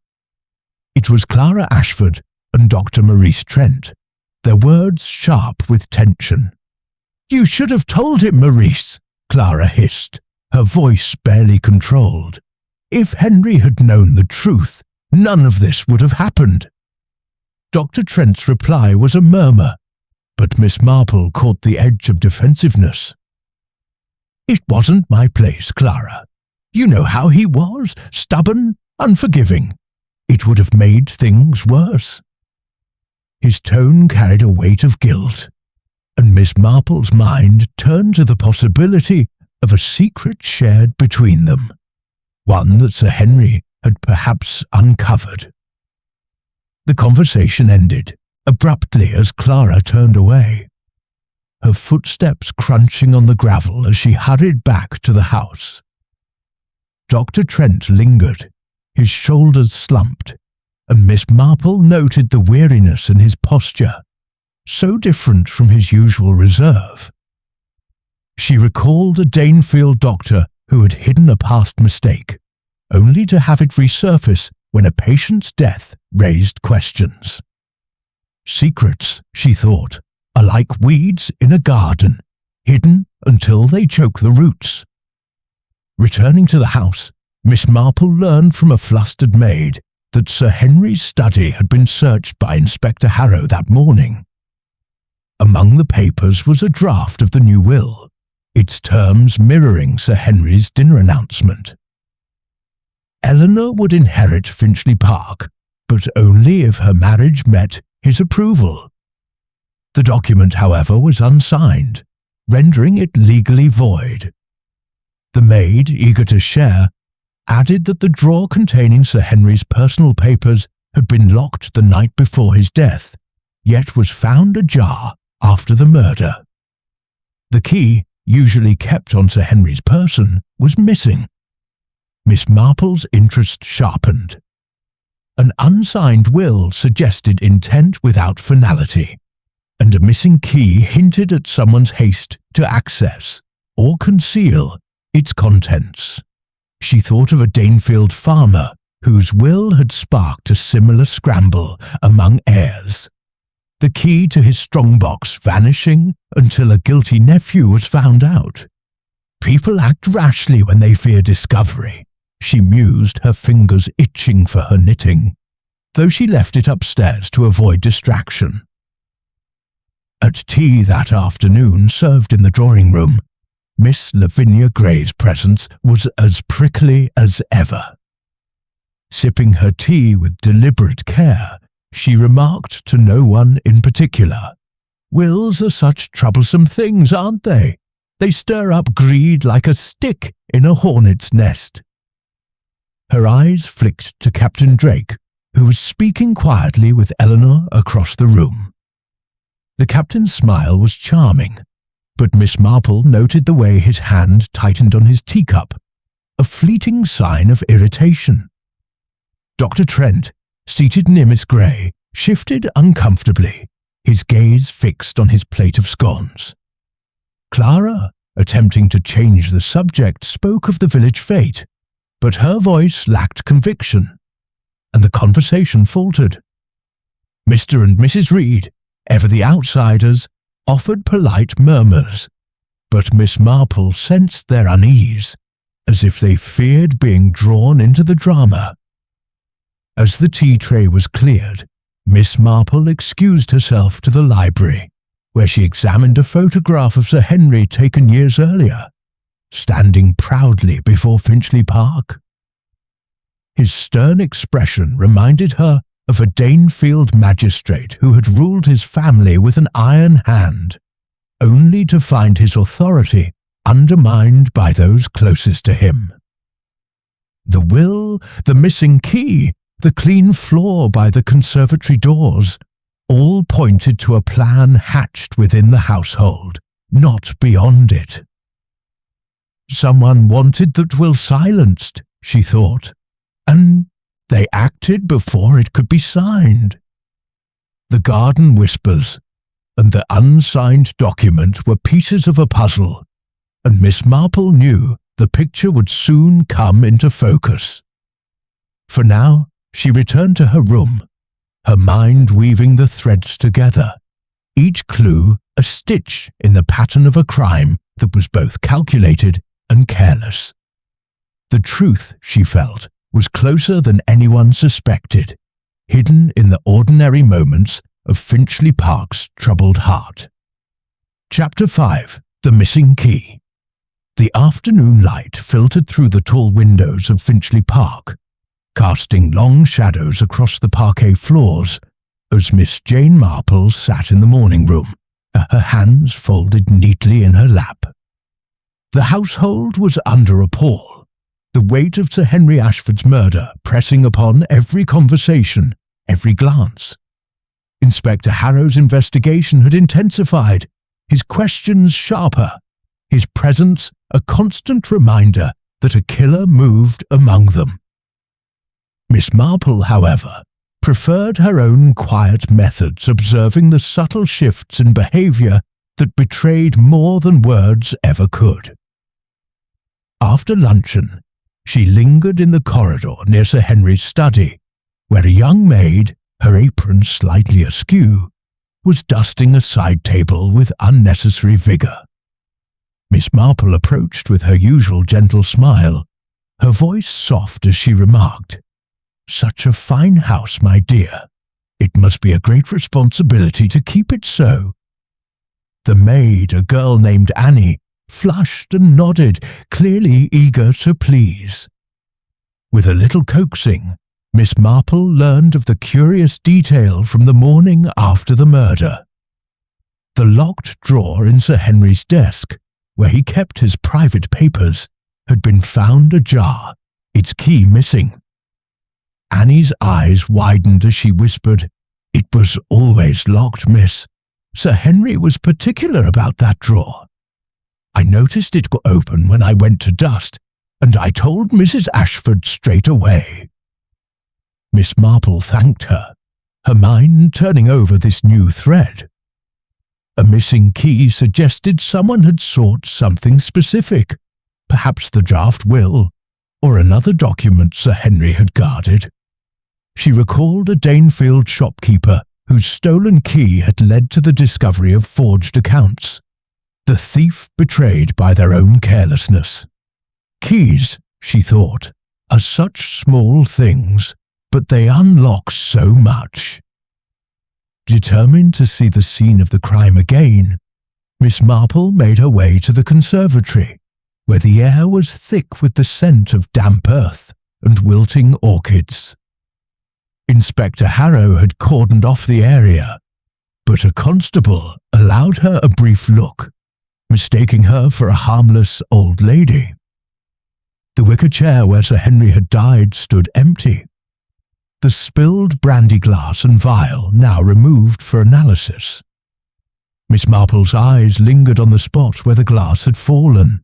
It was Clara Ashford and Dr. Maurice Trent, their words sharp with tension. "You should have told him, Maurice," Clara hissed, her voice barely controlled. "If Henry had known the truth, none of this would have happened." Dr. Trent's reply was a murmur, but Miss Marple caught the edge of defensiveness. "It wasn't my place, Clara. You know how he was, stubborn, unforgiving. It would have made things worse." His tone carried a weight of guilt, and Miss Marple's mind turned to the possibility of a secret shared between them, one that Sir Henry had perhaps uncovered. The conversation ended abruptly as Clara turned away, her footsteps crunching on the gravel as she hurried back to the house. Dr. Trent lingered, his shoulders slumped, and Miss Marple noted the weariness in his posture, so different from his usual reserve. She recalled a Danefield doctor who had hidden a past mistake, only to have it resurface when a patient's death raised questions. Secrets, she thought, are like weeds in a garden, hidden until they choke the roots. Returning to the house, Miss Marple learned from a flustered maid that Sir Henry's study had been searched by Inspector Harrow that morning. Among the papers was a draft of the new will, its terms mirroring Sir Henry's dinner announcement. Eleanor would inherit Finchley Park, but only if her marriage met his approval. The document, however, was unsigned, rendering it legally void. The maid, eager to share, added that the drawer containing Sir Henry's personal papers had been locked the night before his death, yet was found ajar after the murder. The key, usually kept on Sir Henry's person, was missing. Miss Marple's interest sharpened. An unsigned will suggested intent without finality, and a missing key hinted at someone's haste to access or conceal its contents. She thought of a Danefield farmer whose will had sparked a similar scramble among heirs, the key to his strongbox vanishing until a guilty nephew was found out. People act rashly when they fear discovery, she mused, her fingers itching for her knitting, though she left it upstairs to avoid distraction. At tea that afternoon, served in the drawing-room, Miss Lavinia Gray's presence was as prickly as ever. Sipping her tea with deliberate care, she remarked to no one in particular, "Wills are such troublesome things, aren't they? They stir up greed like a stick in a hornet's nest." Her eyes flicked to Captain Drake, who was speaking quietly with Eleanor across the room. The captain's smile was charming, but Miss Marple noted the way his hand tightened on his teacup, a fleeting sign of irritation. Dr. Trent, seated near Miss Gray, shifted uncomfortably, his gaze fixed on his plate of scones. Clara, attempting to change the subject, spoke of the village fete, but her voice lacked conviction, and the conversation faltered. Mr. and Mrs. Reed, ever the outsiders, offered polite murmurs, but Miss Marple sensed their unease, as if they feared being drawn into the drama. As the tea tray was cleared, Miss Marple excused herself to the library, where she examined a photograph of Sir Henry taken years earlier, standing proudly before Finchley Park. His stern expression reminded her of a Danefield magistrate who had ruled his family with an iron hand, only to find his authority undermined by those closest to him. The will, the missing key, the clean floor by the conservatory doors, all pointed to a plan hatched within the household, not beyond it. Someone wanted that will silenced, she thought, and they acted before it could be signed. The garden whispers and the unsigned document were pieces of a puzzle, and Miss Marple knew the picture would soon come into focus. For now, she returned to her room, her mind weaving the threads together, each clue a stitch in the pattern of a crime that was both calculated and careless. The truth, she felt, was closer than anyone suspected, hidden in the ordinary moments of Finchley Park's troubled heart. Chapter 5. The Missing Key. The afternoon light filtered through the tall windows of Finchley Park, casting long shadows across the parquet floors as Miss Jane Marple sat in the morning room, her hands folded neatly in her lap. The household was under a pall, the weight of Sir Henry Ashford's murder pressing upon every conversation, every glance. Inspector Harrow's investigation had intensified, his questions sharper, his presence a constant reminder that a killer moved among them. Miss Marple, however, preferred her own quiet methods, observing the subtle shifts in behaviour that betrayed more than words ever could. After luncheon, she lingered in the corridor near Sir Henry's study, where a young maid, her apron slightly askew, was dusting a side table with unnecessary vigour. Miss Marple approached with her usual gentle smile, her voice soft as she remarked, "Such a fine house, my dear. It must be a great responsibility to keep it so." The maid, a girl named Annie, flushed and nodded, clearly eager to please. With a little coaxing, Miss Marple learned of the curious detail from the morning after the murder. The locked drawer in Sir Henry's desk, where he kept his private papers, had been found ajar, its key missing. Annie's eyes widened as she whispered, "It was always locked, miss. Sir Henry was particular about that drawer. I noticed it got open when I went to dust, and I told Mrs. Ashford straight away." Miss Marple thanked her, her mind turning over this new thread. A missing key suggested someone had sought something specific, perhaps the draft will, or another document Sir Henry had guarded. She recalled a Danefield shopkeeper whose stolen key had led to the discovery of forged accounts, the thief betrayed by their own carelessness. Keys, she thought, are such small things, but they unlock so much. Determined to see the scene of the crime again, Miss Marple made her way to the conservatory, where the air was thick with the scent of damp earth and wilting orchids. Inspector Harrow had cordoned off the area, but a constable allowed her a brief look, mistaking her for a harmless old lady. The wicker chair where Sir Henry had died stood empty, the spilled brandy glass and vial now removed for analysis. Miss Marple's eyes lingered on the spot where the glass had fallen,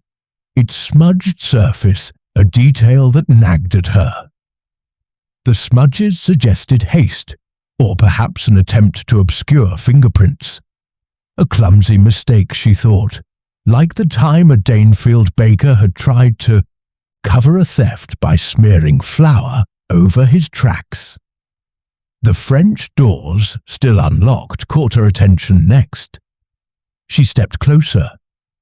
its smudged surface a detail that nagged at her. The smudges suggested haste, or perhaps an attempt to obscure fingerprints. A clumsy mistake, she thought, like the time a Danefield baker had tried to cover a theft by smearing flour over his tracks. The French doors, still unlocked, caught her attention next. She stepped closer,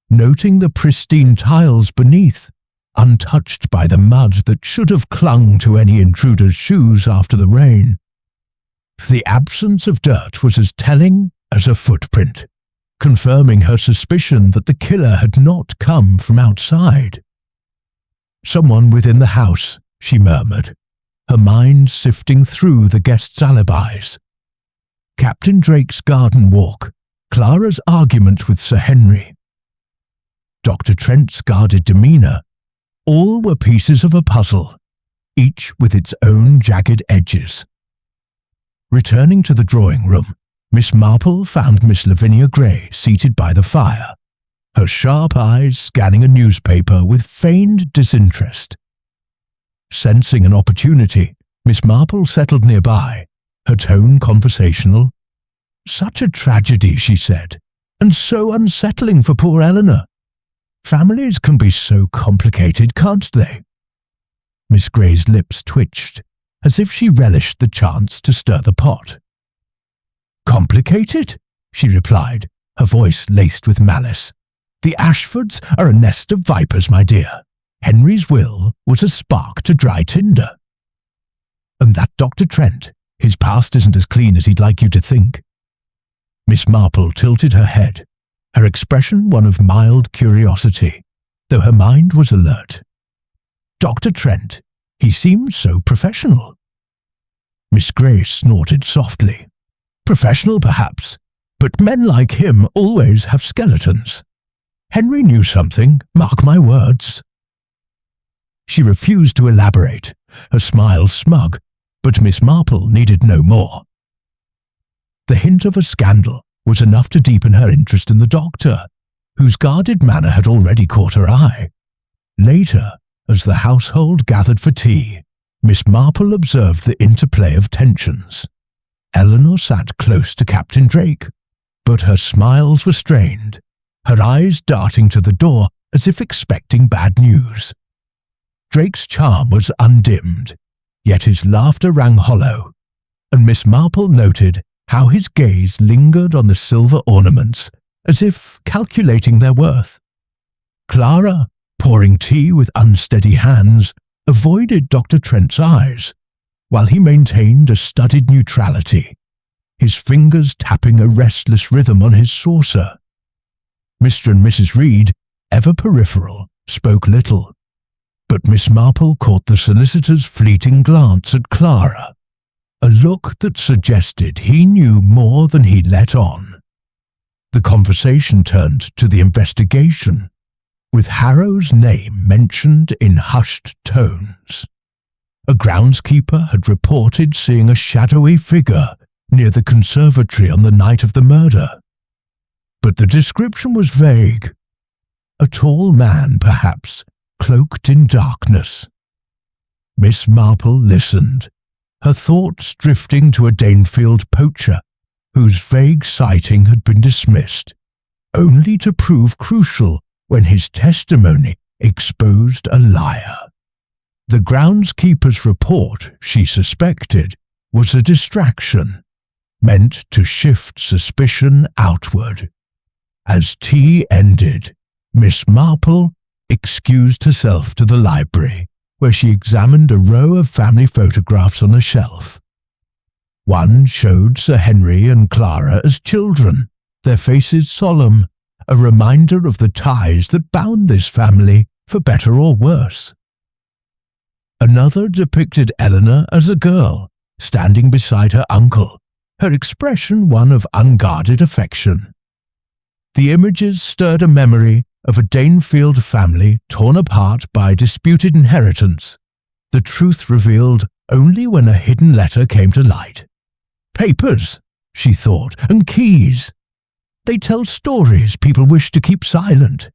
noting the pristine tiles beneath, untouched by the mud that should have clung to any intruder's shoes after the rain. The absence of dirt was as telling as a footprint, confirming her suspicion that the killer had not come from outside. "Someone within the house," she murmured, her mind sifting through the guests' alibis. Captain Drake's garden walk, Clara's argument with Sir Henry, Dr. Trent's guarded demeanour, all were pieces of a puzzle, each with its own jagged edges. Returning to the drawing room, Miss Marple found Miss Lavinia Gray seated by the fire, her sharp eyes scanning a newspaper with feigned disinterest. Sensing an opportunity, Miss Marple settled nearby, her tone conversational. "Such a tragedy," she said, "and so unsettling for poor Eleanor. Families can be so complicated, can't they?" Miss Gray's lips twitched, as if she relished the chance to stir the pot. "Complicated?" she replied, her voice laced with malice. "The Ashfords are a nest of vipers, my dear. Henry's will was a spark to dry tinder. And that Dr. Trent, his past isn't as clean as he'd like you to think. Miss Marple tilted her head, her expression one of mild curiosity, though her mind was alert. Dr. Trent, he seemed so professional. Miss Grey snorted softly. Professional, perhaps, but men like him always have skeletons. Henry knew something, mark my words. She refused to elaborate, her smile smug, but Miss Marple needed no more. The hint of a scandal was enough to deepen her interest in the doctor, whose guarded manner had already caught her eye. Later, as the household gathered for tea, Miss Marple observed the interplay of tensions. Eleanor sat close to Captain Drake, but her smiles were strained, her eyes darting to the door as if expecting bad news. Drake's charm was undimmed, yet his laughter rang hollow, and Miss Marple noted how his gaze lingered on the silver ornaments as if calculating their worth. Clara, pouring tea with unsteady hands, avoided Dr. Trent's eyes, while he maintained a studied neutrality, his fingers tapping a restless rhythm on his saucer. Mr. and Mrs. Reed, ever peripheral, spoke little, but Miss Marple caught the solicitor's fleeting glance at Clara, a look that suggested he knew more than he let on. The conversation turned to the investigation, with Harrow's name mentioned in hushed tones. A groundskeeper had reported seeing a shadowy figure near the conservatory on the night of the murder. But the description was vague. A tall man, perhaps, cloaked in darkness. Miss Marple listened, her thoughts drifting to a Danefield poacher whose vague sighting had been dismissed, only to prove crucial when his testimony exposed a liar. The groundskeeper's report, she suspected, was a distraction, meant to shift suspicion outward. As tea ended, Miss Marple excused herself to the library, where she examined a row of family photographs on a shelf. One showed Sir Henry and Clara as children, their faces solemn, a reminder of the ties that bound this family, for better or worse. Another depicted Eleanor as a girl, standing beside her uncle, her expression one of unguarded affection. The images stirred a memory of a Danefield family torn apart by disputed inheritance, the truth revealed only when a hidden letter came to light. Papers, she thought, and keys. They tell stories people wish to keep silent.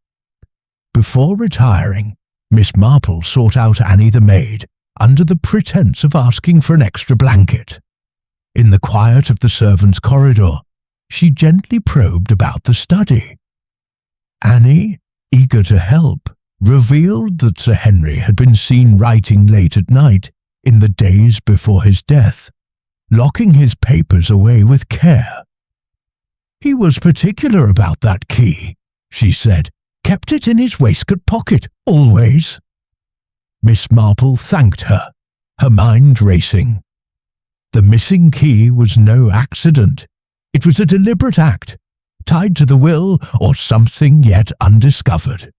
Before retiring, Miss Marple sought out Annie the maid, under the pretense of asking for an extra blanket. In the quiet of the servants' corridor, she gently probed about the study. Annie, eager to help, revealed that Sir Henry had been seen writing late at night in the days before his death, locking his papers away with care. "He was particular about that key," she said, "kept it in his waistcoat pocket, always." Miss Marple thanked her, her mind racing. The missing key was no accident. It was a deliberate act, tied to the will or something yet undiscovered.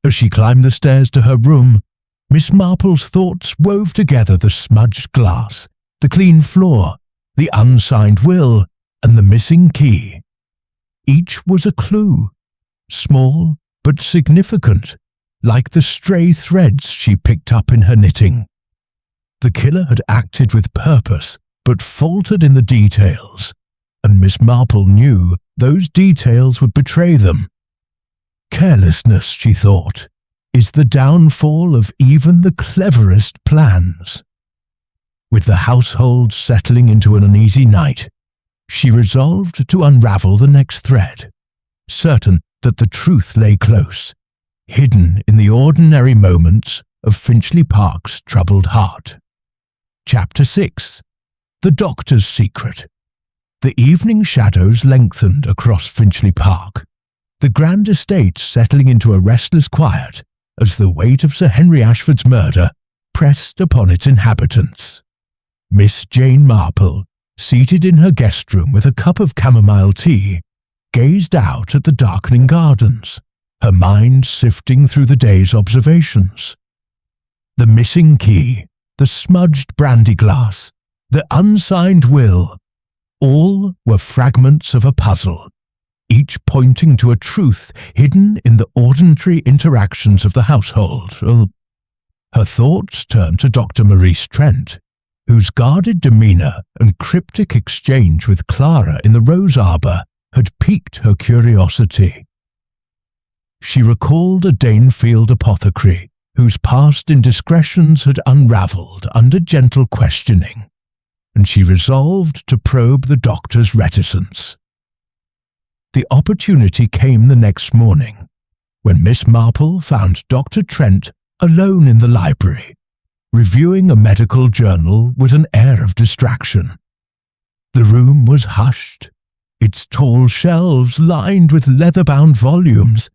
As she climbed the stairs to her room, Miss Marple's thoughts wove together the smudged glass, the clean floor, the unsigned will, and the missing key. Each was a clue, small but significant, like the stray threads she picked up in her knitting. The killer had acted with purpose, but faltered in the details, and Miss Marple knew those details would betray them. Carelessness, she thought, is the downfall of even the cleverest plans. With the household settling into an uneasy night, she resolved to unravel the next thread, certain that the truth lay close, hidden in the ordinary moments of Finchley Park's troubled heart. Chapter 6. The Doctor's Secret. The evening shadows lengthened across Finchley Park, the grand estate settling into a restless quiet as the weight of Sir Henry Ashford's murder pressed upon its inhabitants. Miss Jane Marple, seated in her guest room with a cup of chamomile tea, gazed out at the darkening gardens, her mind sifting through the day's observations. The missing key, the smudged brandy glass, the unsigned will, all were fragments of a puzzle, each pointing to a truth hidden in the ordinary interactions of the household. Her thoughts turned to Dr. Maurice Trent, whose guarded demeanour and cryptic exchange with Clara in the rose arbour had piqued her curiosity. She recalled a Danefield apothecary whose past indiscretions had unravelled under gentle questioning, and she resolved to probe the doctor's reticence. The opportunity came the next morning, when Miss Marple found Dr. Trent alone in the library, reviewing a medical journal with an air of distraction. The room was hushed, its tall shelves lined with leather-bound volumes,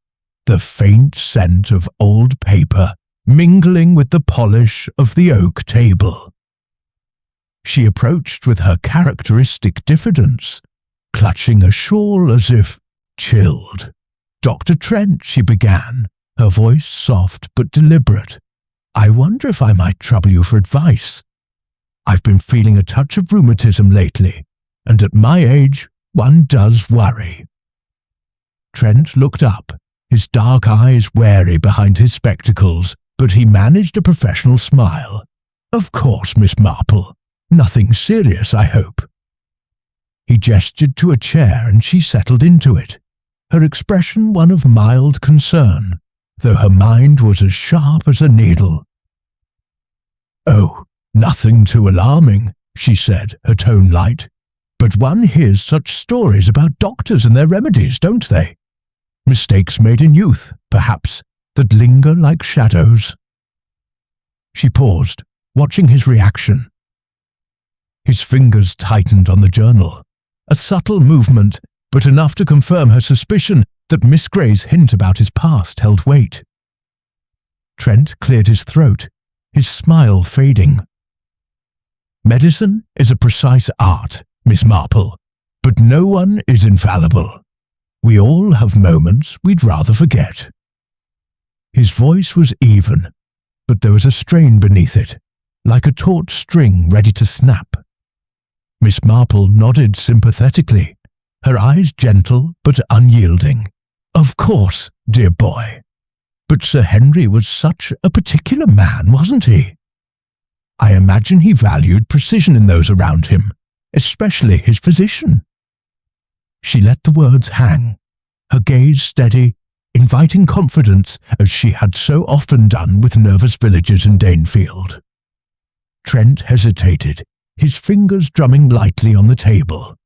the faint scent of old paper mingling with the polish of the oak table. She approached with her characteristic diffidence, clutching a shawl as if chilled. "Dr. Trent," she began, her voice soft but deliberate, "I wonder if I might trouble you for advice. I've been feeling a touch of rheumatism lately, and at my age, one does worry." Trent looked up, his dark eyes wary behind his spectacles, but he managed a professional smile. "Of course, Miss Marple. Nothing serious, I hope." He gestured to a chair and she settled into it, her expression one of mild concern, though her mind was as sharp as a needle. "Oh, nothing too alarming," she said, her tone light. "But one hears such stories about doctors and their remedies, don't they? Mistakes made in youth, perhaps, that linger like shadows." She paused, watching his reaction. His fingers tightened on the journal, a subtle movement, but enough to confirm her suspicion that Miss Grey's hint about his past held weight. Trent cleared his throat, his smile fading. "Medicine is a precise art, Miss Marple, but no one is infallible. We all have moments we'd rather forget." His voice was even, but there was a strain beneath it, like a taut string ready to snap. Miss Marple nodded sympathetically, her eyes gentle but unyielding. "Of course, dear boy. But Sir Henry was such a particular man, wasn't he? I imagine he valued precision in those around him, especially his physician." She let the words hang, her gaze steady, inviting confidence as she had so often done with nervous villagers in Danefield. Trent hesitated, his fingers drumming lightly on the table.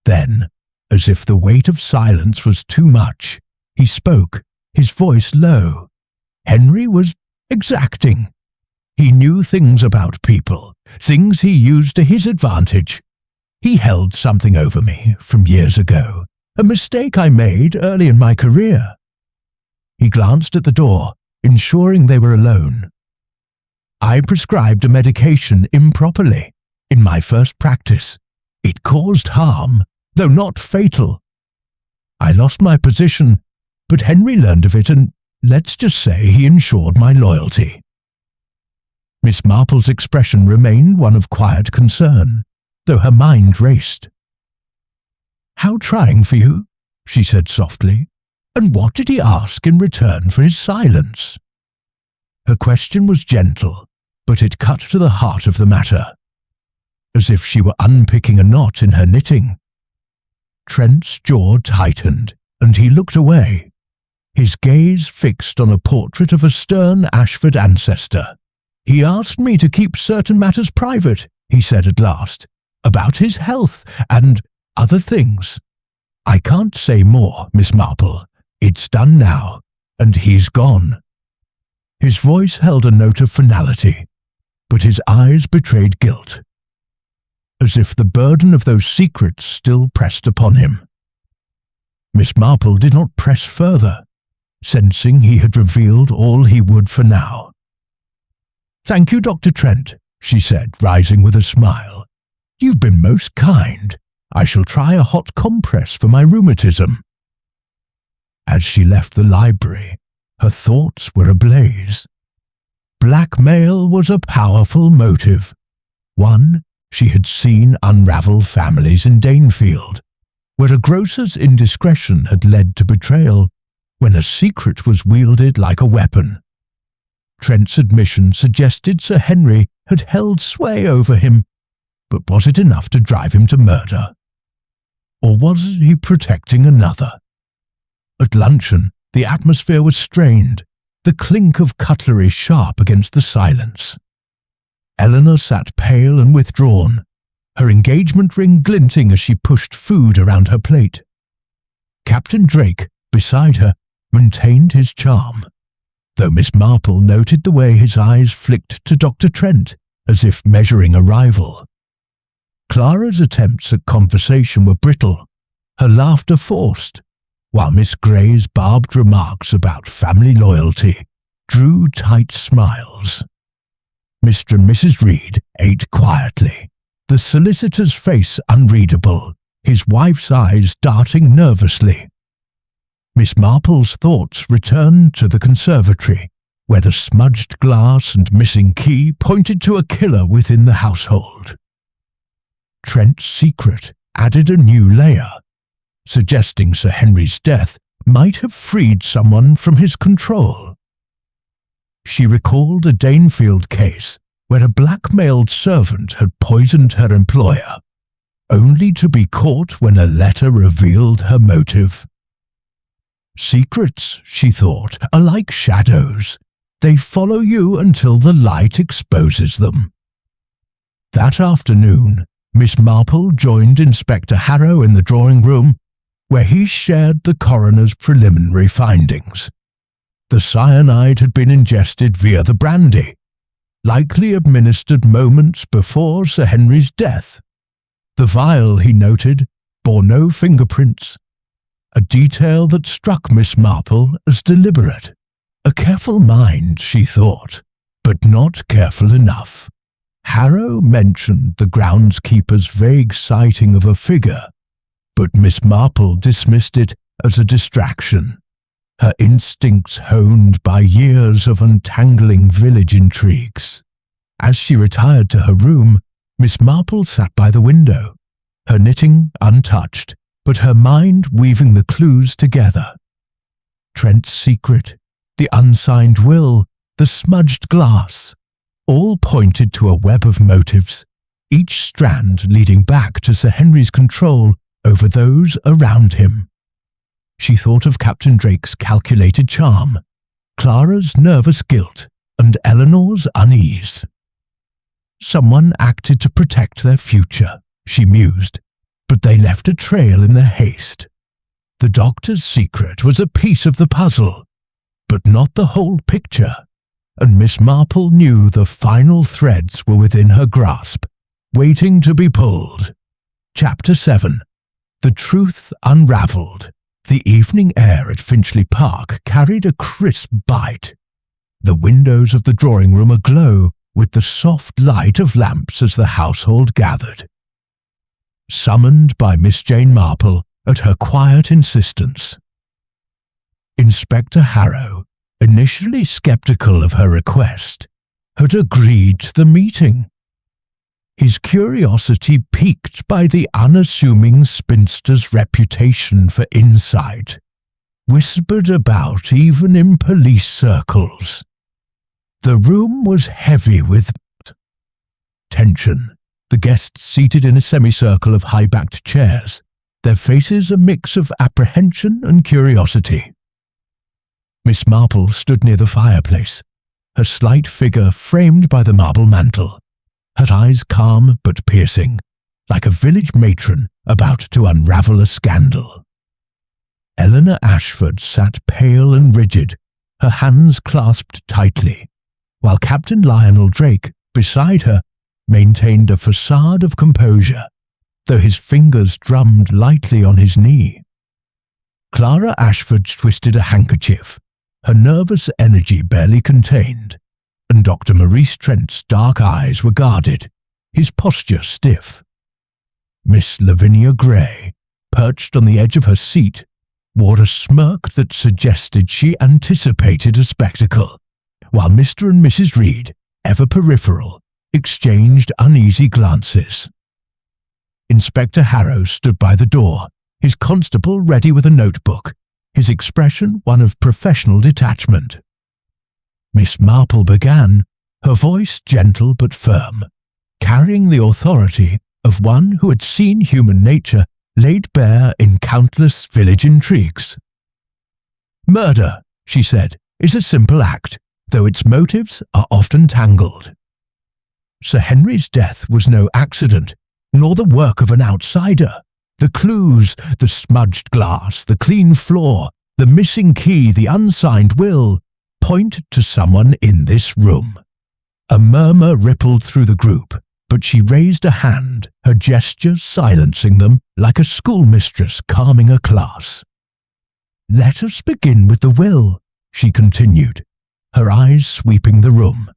Then, as if the weight of silence was too much, he spoke, his voice low. Henry was exacting. He knew things about people, things he used to his advantage. He held something over me from years ago, a mistake I made early in my career. He glanced at the door, ensuring they were alone. "I prescribed a medication improperly in my first practice. It caused harm, though not fatal. I lost my position, but Henry learned of it and, let's just say, he ensured my loyalty." Miss Marple's expression remained one of quiet concern, though her mind raced. "How trying for you," she said softly. "And what did he ask in return for his silence?" Her question was gentle, but it cut to the heart of the matter, as if she were unpicking a knot in her knitting. Trent's jaw tightened, and he looked away, his gaze fixed on a portrait of a stern Ashford ancestor. "He asked me to keep certain matters private," he said at last, "about his health and other things. I can't say more, Miss Marple. It's done now, and he's gone." His voice held a note of finality, but his eyes betrayed guilt, as if the burden of those secrets still pressed upon him. Miss Marple did not press further, sensing he had revealed all he would for now. "Thank you, Dr. Trent," she said, rising with a smile. "You've been most kind. I shall try a hot compress for my rheumatism." As she left the library, her thoughts were ablaze. Blackmail was a powerful motive, one she had seen unravel families in Danefield, where a grocer's indiscretion had led to betrayal when a secret was wielded like a weapon. Trent's admission suggested Sir Henry had held sway over him, but was it enough to drive him to murder? Or was he protecting another? At luncheon, the atmosphere was strained, the clink of cutlery sharp against the silence. Eleanor sat pale and withdrawn, her engagement ring glinting as she pushed food around her plate. Captain Drake, beside her, maintained his charm, though Miss Marple noted the way his eyes flicked to Dr. Trent, as if measuring a rival. Clara's attempts at conversation were brittle, her laughter forced, while Miss Grey's barbed remarks about family loyalty drew tight smiles. Mr. and Mrs. Reed ate quietly, the solicitor's face unreadable, his wife's eyes darting nervously. Miss Marple's thoughts returned to the conservatory, where the smudged glass and missing key pointed to a killer within the household. Trent's secret added a new layer, suggesting Sir Henry's death might have freed someone from his control. She recalled a Danefield case where a blackmailed servant had poisoned her employer, only to be caught when a letter revealed her motive. Secrets, she thought, are like shadows. They follow you until the light exposes them. That afternoon, Miss Marple joined Inspector Harrow in the drawing room, where he shared the coroner's preliminary findings. The cyanide had been ingested via the brandy, likely administered moments before Sir Henry's death. The vial, he noted, bore no fingerprints, a detail that struck Miss Marple as deliberate. A careful mind, she thought, but not careful enough. Harrow mentioned the groundskeeper's vague sighting of a figure, but Miss Marple dismissed it as a distraction, her instincts honed by years of untangling village intrigues. As she retired to her room, Miss Marple sat by the window, her knitting untouched, but her mind weaving the clues together. Trent's secret, the unsigned will, the smudged glass, all pointed to a web of motives, each strand leading back to Sir Henry's control over those around him. She thought of Captain Drake's calculated charm, Clara's nervous guilt, and Eleanor's unease. Someone acted to protect their future, she mused, but they left a trail in their haste. The doctor's secret was a piece of the puzzle, but not the whole picture, and Miss Marple knew the final threads were within her grasp, waiting to be pulled. Chapter 7. The Truth Unravelled. The evening air at Finchley Park carried a crisp bite. The windows of the drawing room aglow with the soft light of lamps as the household gathered. Summoned by Miss Jane Marple at her quiet insistence. Inspector Harrow, initially sceptical of her request, had agreed to the meeting. His curiosity piqued by the unassuming spinster's reputation for insight, whispered about even in police circles. The room was heavy with tension, the guests seated in a semicircle of high-backed chairs, their faces a mix of apprehension and curiosity. Miss Marple stood near the fireplace, her slight figure framed by the marble mantel, her eyes calm but piercing, like a village matron about to unravel a scandal. Eleanor Ashford sat pale and rigid, her hands clasped tightly, while Captain Lionel Drake, beside her, maintained a facade of composure, though his fingers drummed lightly on his knee. Clara Ashford twisted a handkerchief, her nervous energy barely contained, and Dr. Maurice Trent's dark eyes were guarded, his posture stiff. Miss Lavinia Gray, perched on the edge of her seat, wore a smirk that suggested she anticipated a spectacle, while Mr. and Mrs. Reed, ever peripheral, exchanged uneasy glances. Inspector Harrow stood by the door, his constable ready with a notebook, his expression one of professional detachment. Miss Marple began, her voice gentle but firm, carrying the authority of one who had seen human nature laid bare in countless village intrigues. "Murder," she said, "is a simple act, though its motives are often tangled. Sir Henry's death was no accident, nor the work of an outsider. The clues, the smudged glass, the clean floor, the missing key, the unsigned will, point to someone in this room." A murmur rippled through the group, but she raised a hand, her gesture silencing them like a schoolmistress calming a class. "Let us begin with the will," she continued, her eyes sweeping the room.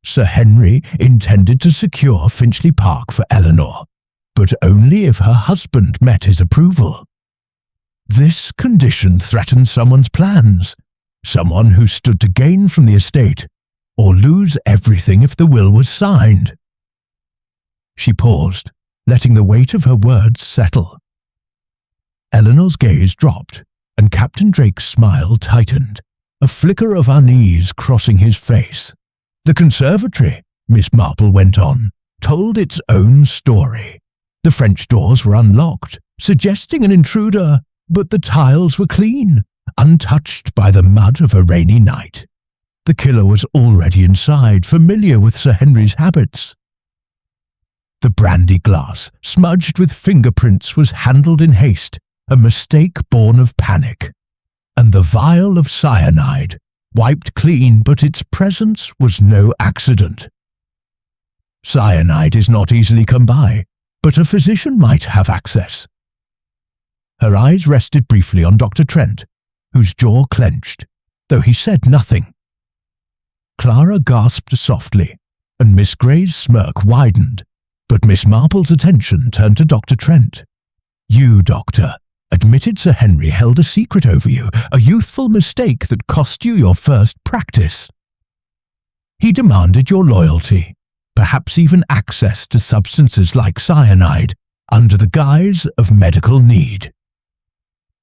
Sir Henry intended to secure Finchley Park for Eleanor, but only if her husband met his approval. This condition threatened someone's plans, someone who stood to gain from the estate, or lose everything if the will was signed. She paused, letting the weight of her words settle. Eleanor's gaze dropped, and Captain Drake's smile tightened, a flicker of unease crossing his face. The conservatory, Miss Marple went on, told its own story. The French doors were unlocked, suggesting an intruder, but the tiles were clean, untouched by the mud of a rainy night. The killer was already inside, familiar with Sir Henry's habits. The brandy glass, smudged with fingerprints, was handled in haste, a mistake born of panic. And the vial of cyanide, wiped clean, but its presence was no accident. Cyanide is not easily come by, but a physician might have access. Her eyes rested briefly on Dr. Trent, whose jaw clenched, though he said nothing. Clara gasped softly, and Miss Gray's smirk widened, but Miss Marple's attention turned to Dr. Trent. "You, Doctor, admitted Sir Henry held a secret over you, a youthful mistake that cost you your first practice. He demanded your loyalty, perhaps even access to substances like cyanide, under the guise of medical need."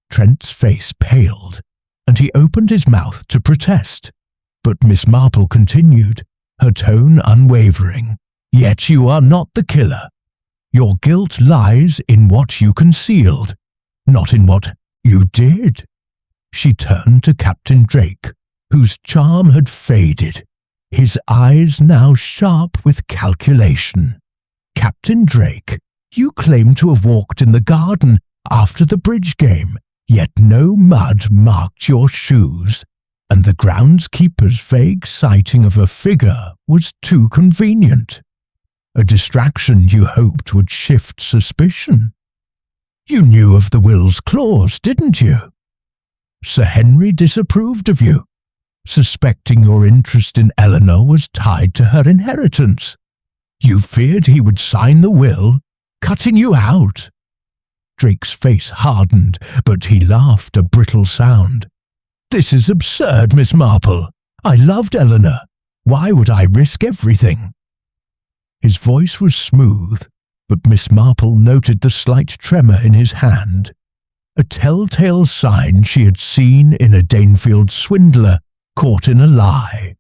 Trent's face paled, and he opened his mouth to protest, but Miss Marple continued, her tone unwavering. "Yet you are not the killer. Your guilt lies in what you concealed, not in what you did." She turned to Captain Drake, whose charm had faded, his eyes now sharp with calculation. "Captain Drake, you claim to have walked in the garden after the bridge game, yet no mud marked your shoes, and the groundskeeper's vague sighting of a figure was too convenient. A distraction you hoped would shift suspicion. You knew of the will's clause, didn't you? Sir Henry disapproved of you, suspecting your interest in Eleanor was tied to her inheritance. You feared he would sign the will, cutting you out." Drake's face hardened, but he laughed a brittle sound. "This is absurd, Miss Marple. I loved Eleanor. Why would I risk everything?" His voice was smooth, but Miss Marple noted the slight tremor in his hand, a telltale sign she had seen in a Danefield swindler caught in a lie.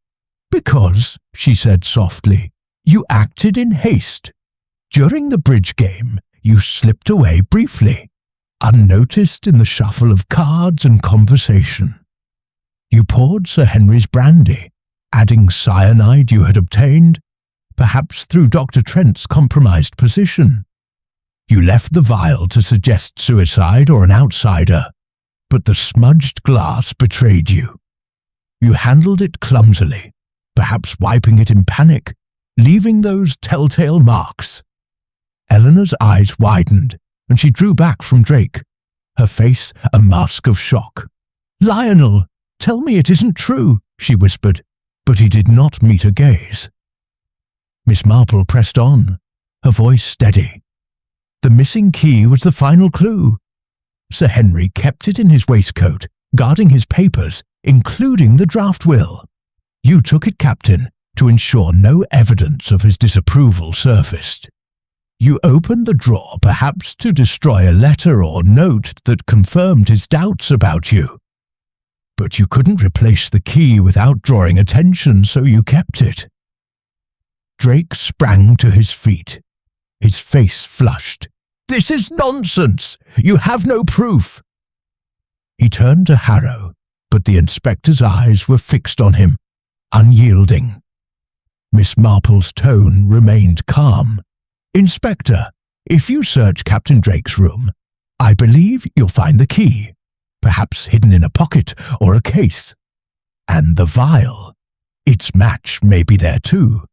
"Because," she said softly, "you acted in haste. During the bridge game, you slipped away briefly, unnoticed in the shuffle of cards and conversation. You poured Sir Henry's brandy, adding cyanide you had obtained, perhaps through Dr. Trent's compromised position. You left the vial to suggest suicide or an outsider, but the smudged glass betrayed you. You handled it clumsily, perhaps wiping it in panic, leaving those telltale marks." Eleanor's eyes widened, and she drew back from Drake, her face a mask of shock. "Lionel, tell me it isn't true," she whispered, but he did not meet her gaze. Miss Marple pressed on, her voice steady. The missing key was the final clue. Sir Henry kept it in his waistcoat, guarding his papers, including the draft will. You took it, Captain, to ensure no evidence of his disapproval surfaced. You opened the drawer perhaps to destroy a letter or note that confirmed his doubts about you. But you couldn't replace the key without drawing attention, so you kept it. Drake sprang to his feet. His face flushed. "This is nonsense! You have no proof!" He turned to Harrow, but the inspector's eyes were fixed on him, unyielding. Miss Marple's tone remained calm. "Inspector, if you search Captain Drake's room, I believe you'll find the key, perhaps hidden in a pocket or a case. And the vial. Its match may be there too,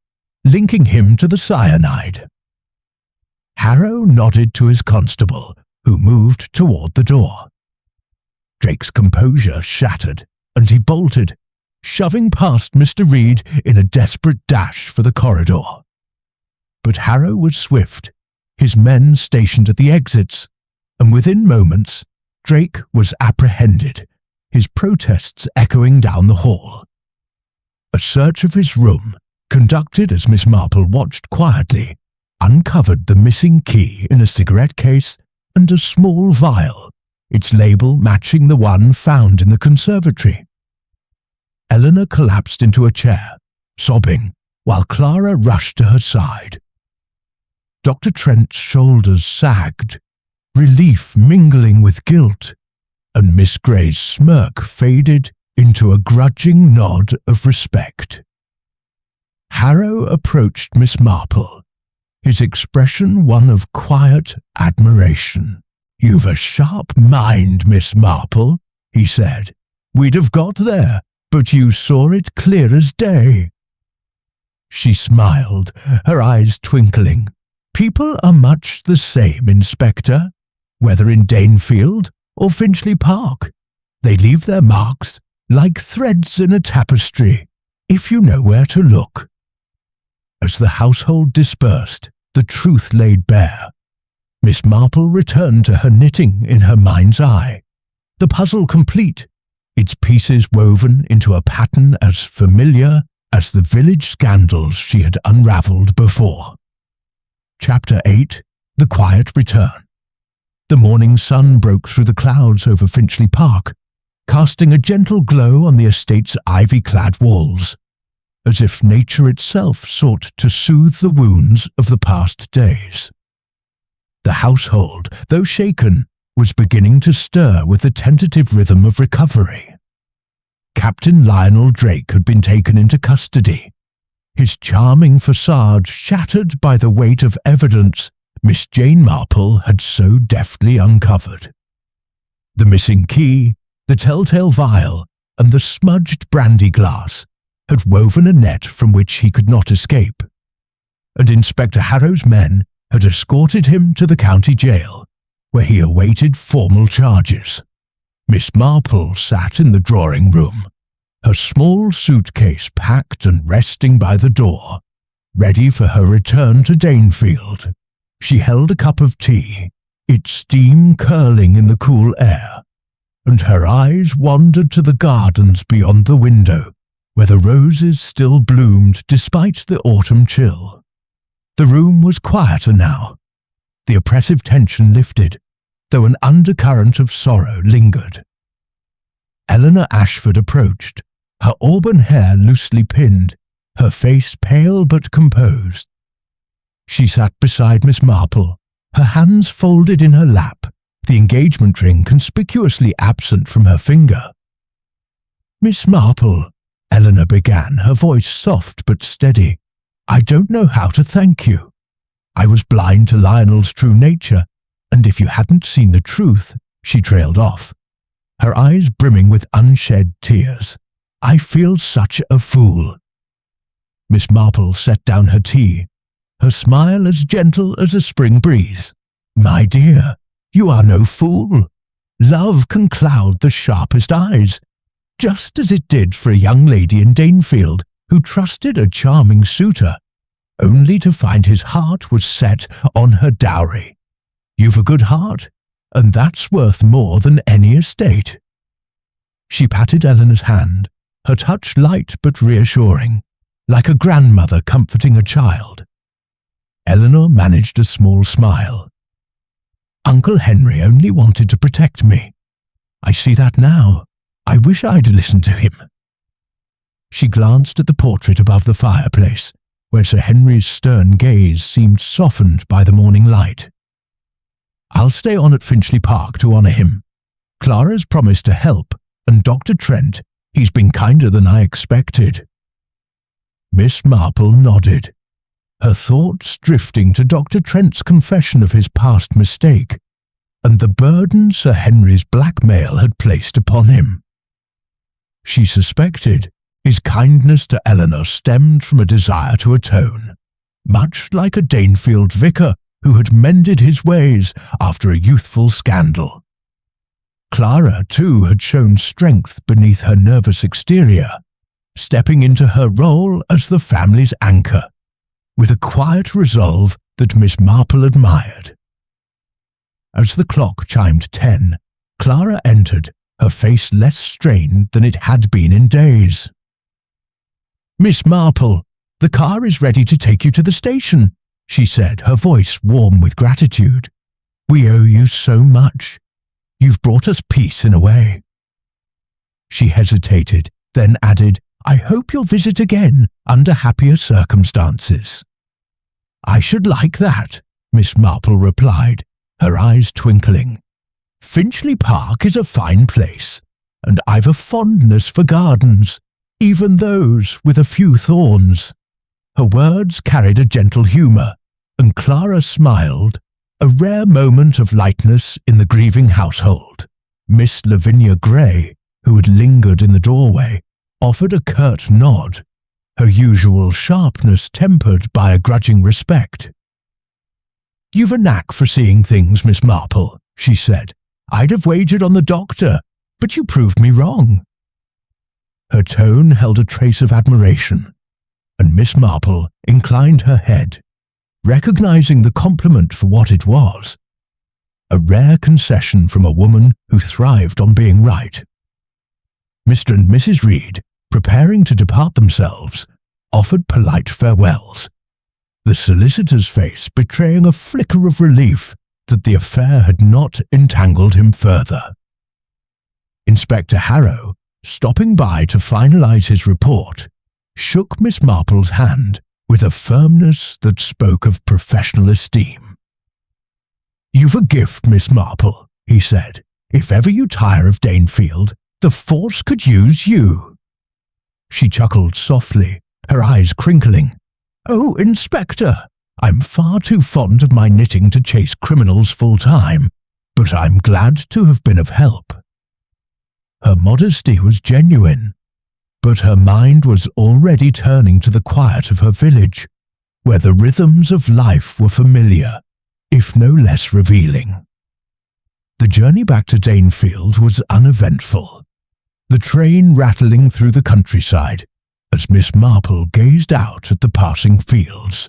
linking him to the cyanide." Harrow nodded to his constable, who moved toward the door. Drake's composure shattered, and he bolted, shoving past Mr. Reed in a desperate dash for the corridor. But Harrow was swift, his men stationed at the exits, and within moments, Drake was apprehended, his protests echoing down the hall. A search of his room, conducted as Miss Marple watched quietly, uncovered the missing key in a cigarette case and a small vial, its label matching the one found in the conservatory. Eleanor collapsed into a chair, sobbing, while Clara rushed to her side. Dr. Trent's shoulders sagged, relief mingling with guilt, and Miss Grey's smirk faded into a grudging nod of respect. Harrow approached Miss Marple, his expression one of quiet admiration. "You've a sharp mind, Miss Marple," he said. "We'd have got there, but you saw it clear as day." She smiled, her eyes twinkling. "People are much the same, Inspector, whether in Danefield or Finchley Park. They leave their marks like threads in a tapestry, if you know where to look." As the household dispersed, the truth laid bare. Miss Marple returned to her knitting in her mind's eye, the puzzle complete, its pieces woven into a pattern as familiar as the village scandals she had unravelled before. Chapter 8. The Quiet Return. The morning sun broke through the clouds over Finchley Park, casting a gentle glow on the estate's ivy-clad walls, as if nature itself sought to soothe the wounds of the past days. The household, though shaken, was beginning to stir with the tentative rhythm of recovery. Captain Lionel Drake had been taken into custody, his charming facade shattered by the weight of evidence Miss Jane Marple had so deftly uncovered. The missing key, the telltale vial, and the smudged brandy glass had woven a net from which he could not escape, and Inspector Harrow's men had escorted him to the county jail, where he awaited formal charges. Miss Marple sat in the drawing-room, her small suitcase packed and resting by the door, ready for her return to Danefield. She held a cup of tea, its steam curling in the cool air, and her eyes wandered to the gardens beyond the window, where the roses still bloomed despite the autumn chill. The room was quieter now. The oppressive tension lifted, though an undercurrent of sorrow lingered. Eleanor Ashford approached, her auburn hair loosely pinned, her face pale but composed. She sat beside Miss Marple, her hands folded in her lap, the engagement ring conspicuously absent from her finger. "Miss Marple," Eleanor began, her voice soft but steady, "I don't know how to thank you. I was blind to Lionel's true nature, and if you hadn't seen the truth," she trailed off, her eyes brimming with unshed tears. "I feel such a fool." Miss Marple set down her tea, her smile as gentle as a spring breeze. "My dear, you are no fool. Love can cloud the sharpest eyes, just as it did for a young lady in Danefield who trusted a charming suitor, only to find his heart was set on her dowry. You've a good heart, and that's worth more than any estate." She patted Eleanor's hand, her touch light but reassuring, like a grandmother comforting a child. Eleanor managed a small smile. "Uncle Henry only wanted to protect me. I see that now. I wish I'd listened to him." She glanced at the portrait above the fireplace, where Sir Henry's stern gaze seemed softened by the morning light. "I'll stay on at Finchley Park to honour him. Clara's promised to help, and Dr. Trent, he's been kinder than I expected." Miss Marple nodded, her thoughts drifting to Dr. Trent's confession of his past mistake, and the burden Sir Henry's blackmail had placed upon him. She suspected his kindness to Eleanor stemmed from a desire to atone, much like a Danefield vicar who had mended his ways after a youthful scandal. Clara, too, had shown strength beneath her nervous exterior, stepping into her role as the family's anchor, with a quiet resolve that Miss Marple admired. As the clock chimed 10, Clara entered, her face less strained than it had been in days. "Miss Marple, the car is ready to take you to the station," she said, her voice warm with gratitude. "We owe you so much. You've brought us peace in a way." She hesitated, then added, "I hope you'll visit again under happier circumstances." "I should like that," Miss Marple replied, her eyes twinkling. "Finchley Park is a fine place, and I've a fondness for gardens, even those with a few thorns." Her words carried a gentle humour, and Clara smiled, a rare moment of lightness in the grieving household. Miss Lavinia Gray, who had lingered in the doorway, offered a curt nod, her usual sharpness tempered by a grudging respect. "You've a knack for seeing things, Miss Marple," she said. "I'd have wagered on the doctor, but you proved me wrong." Her tone held a trace of admiration, and Miss Marple inclined her head, recognizing the compliment for what it was, a rare concession from a woman who thrived on being right. Mr. and Mrs. Reed, preparing to depart themselves, offered polite farewells, the solicitor's face betraying a flicker of relief that the affair had not entangled him further. Inspector Harrow, stopping by to finalize his report, shook Miss Marple's hand with a firmness that spoke of professional esteem. "You've a gift, Miss Marple," he said. "If ever you tire of Danefield, the force could use you." She chuckled softly, her eyes crinkling. "Oh, Inspector, I'm far too fond of my knitting to chase criminals full-time, but I'm glad to have been of help." Her modesty was genuine, but her mind was already turning to the quiet of her village, where the rhythms of life were familiar, if no less revealing. The journey back to Danefield was uneventful, the train rattling through the countryside as Miss Marple gazed out at the passing fields,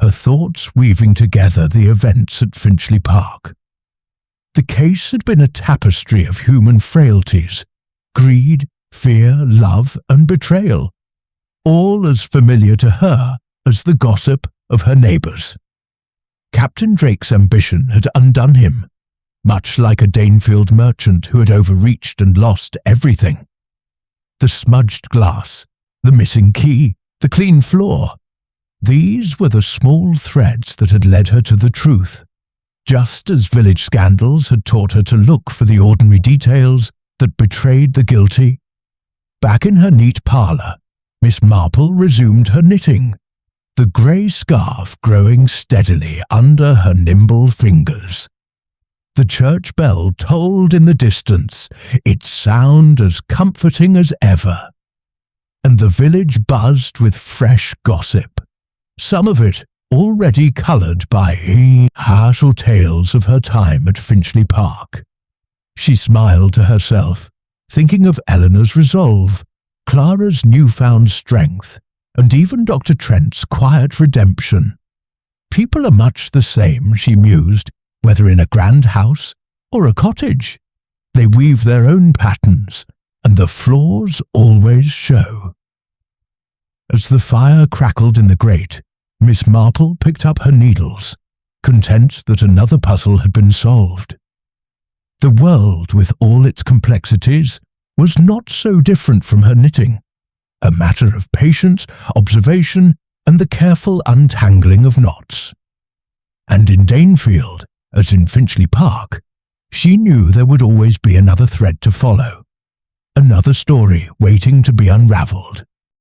her thoughts weaving together the events at Finchley Park. The case had been a tapestry of human frailties, greed, fear, love, and betrayal, all as familiar to her as the gossip of her neighbours. Captain Drake's ambition had undone him, much like a Danefield merchant who had overreached and lost everything. The smudged glass, the missing key, the clean floor, these were the small threads that had led her to the truth, just as village scandals had taught her to look for the ordinary details that betrayed the guilty. Back in her neat parlour, Miss Marple resumed her knitting, the grey scarf growing steadily under her nimble fingers. The church bell tolled in the distance, its sound as comforting as ever, and the village buzzed with fresh gossip, some of it already coloured by heartful tales of her time at Finchley Park. She smiled to herself, thinking of Eleanor's resolve, Clara's newfound strength, and even Dr. Trent's quiet redemption. People are much the same, she mused, whether in a grand house or a cottage. They weave their own patterns, and the flaws always show. As the fire crackled in the grate, Miss Marple picked up her needles, content that another puzzle had been solved. The world, with all its complexities, was not so different from her knitting, a matter of patience, observation, and the careful untangling of knots. And in Danefield, as in Finchley Park, she knew there would always be another thread to follow, another story waiting to be unravelled.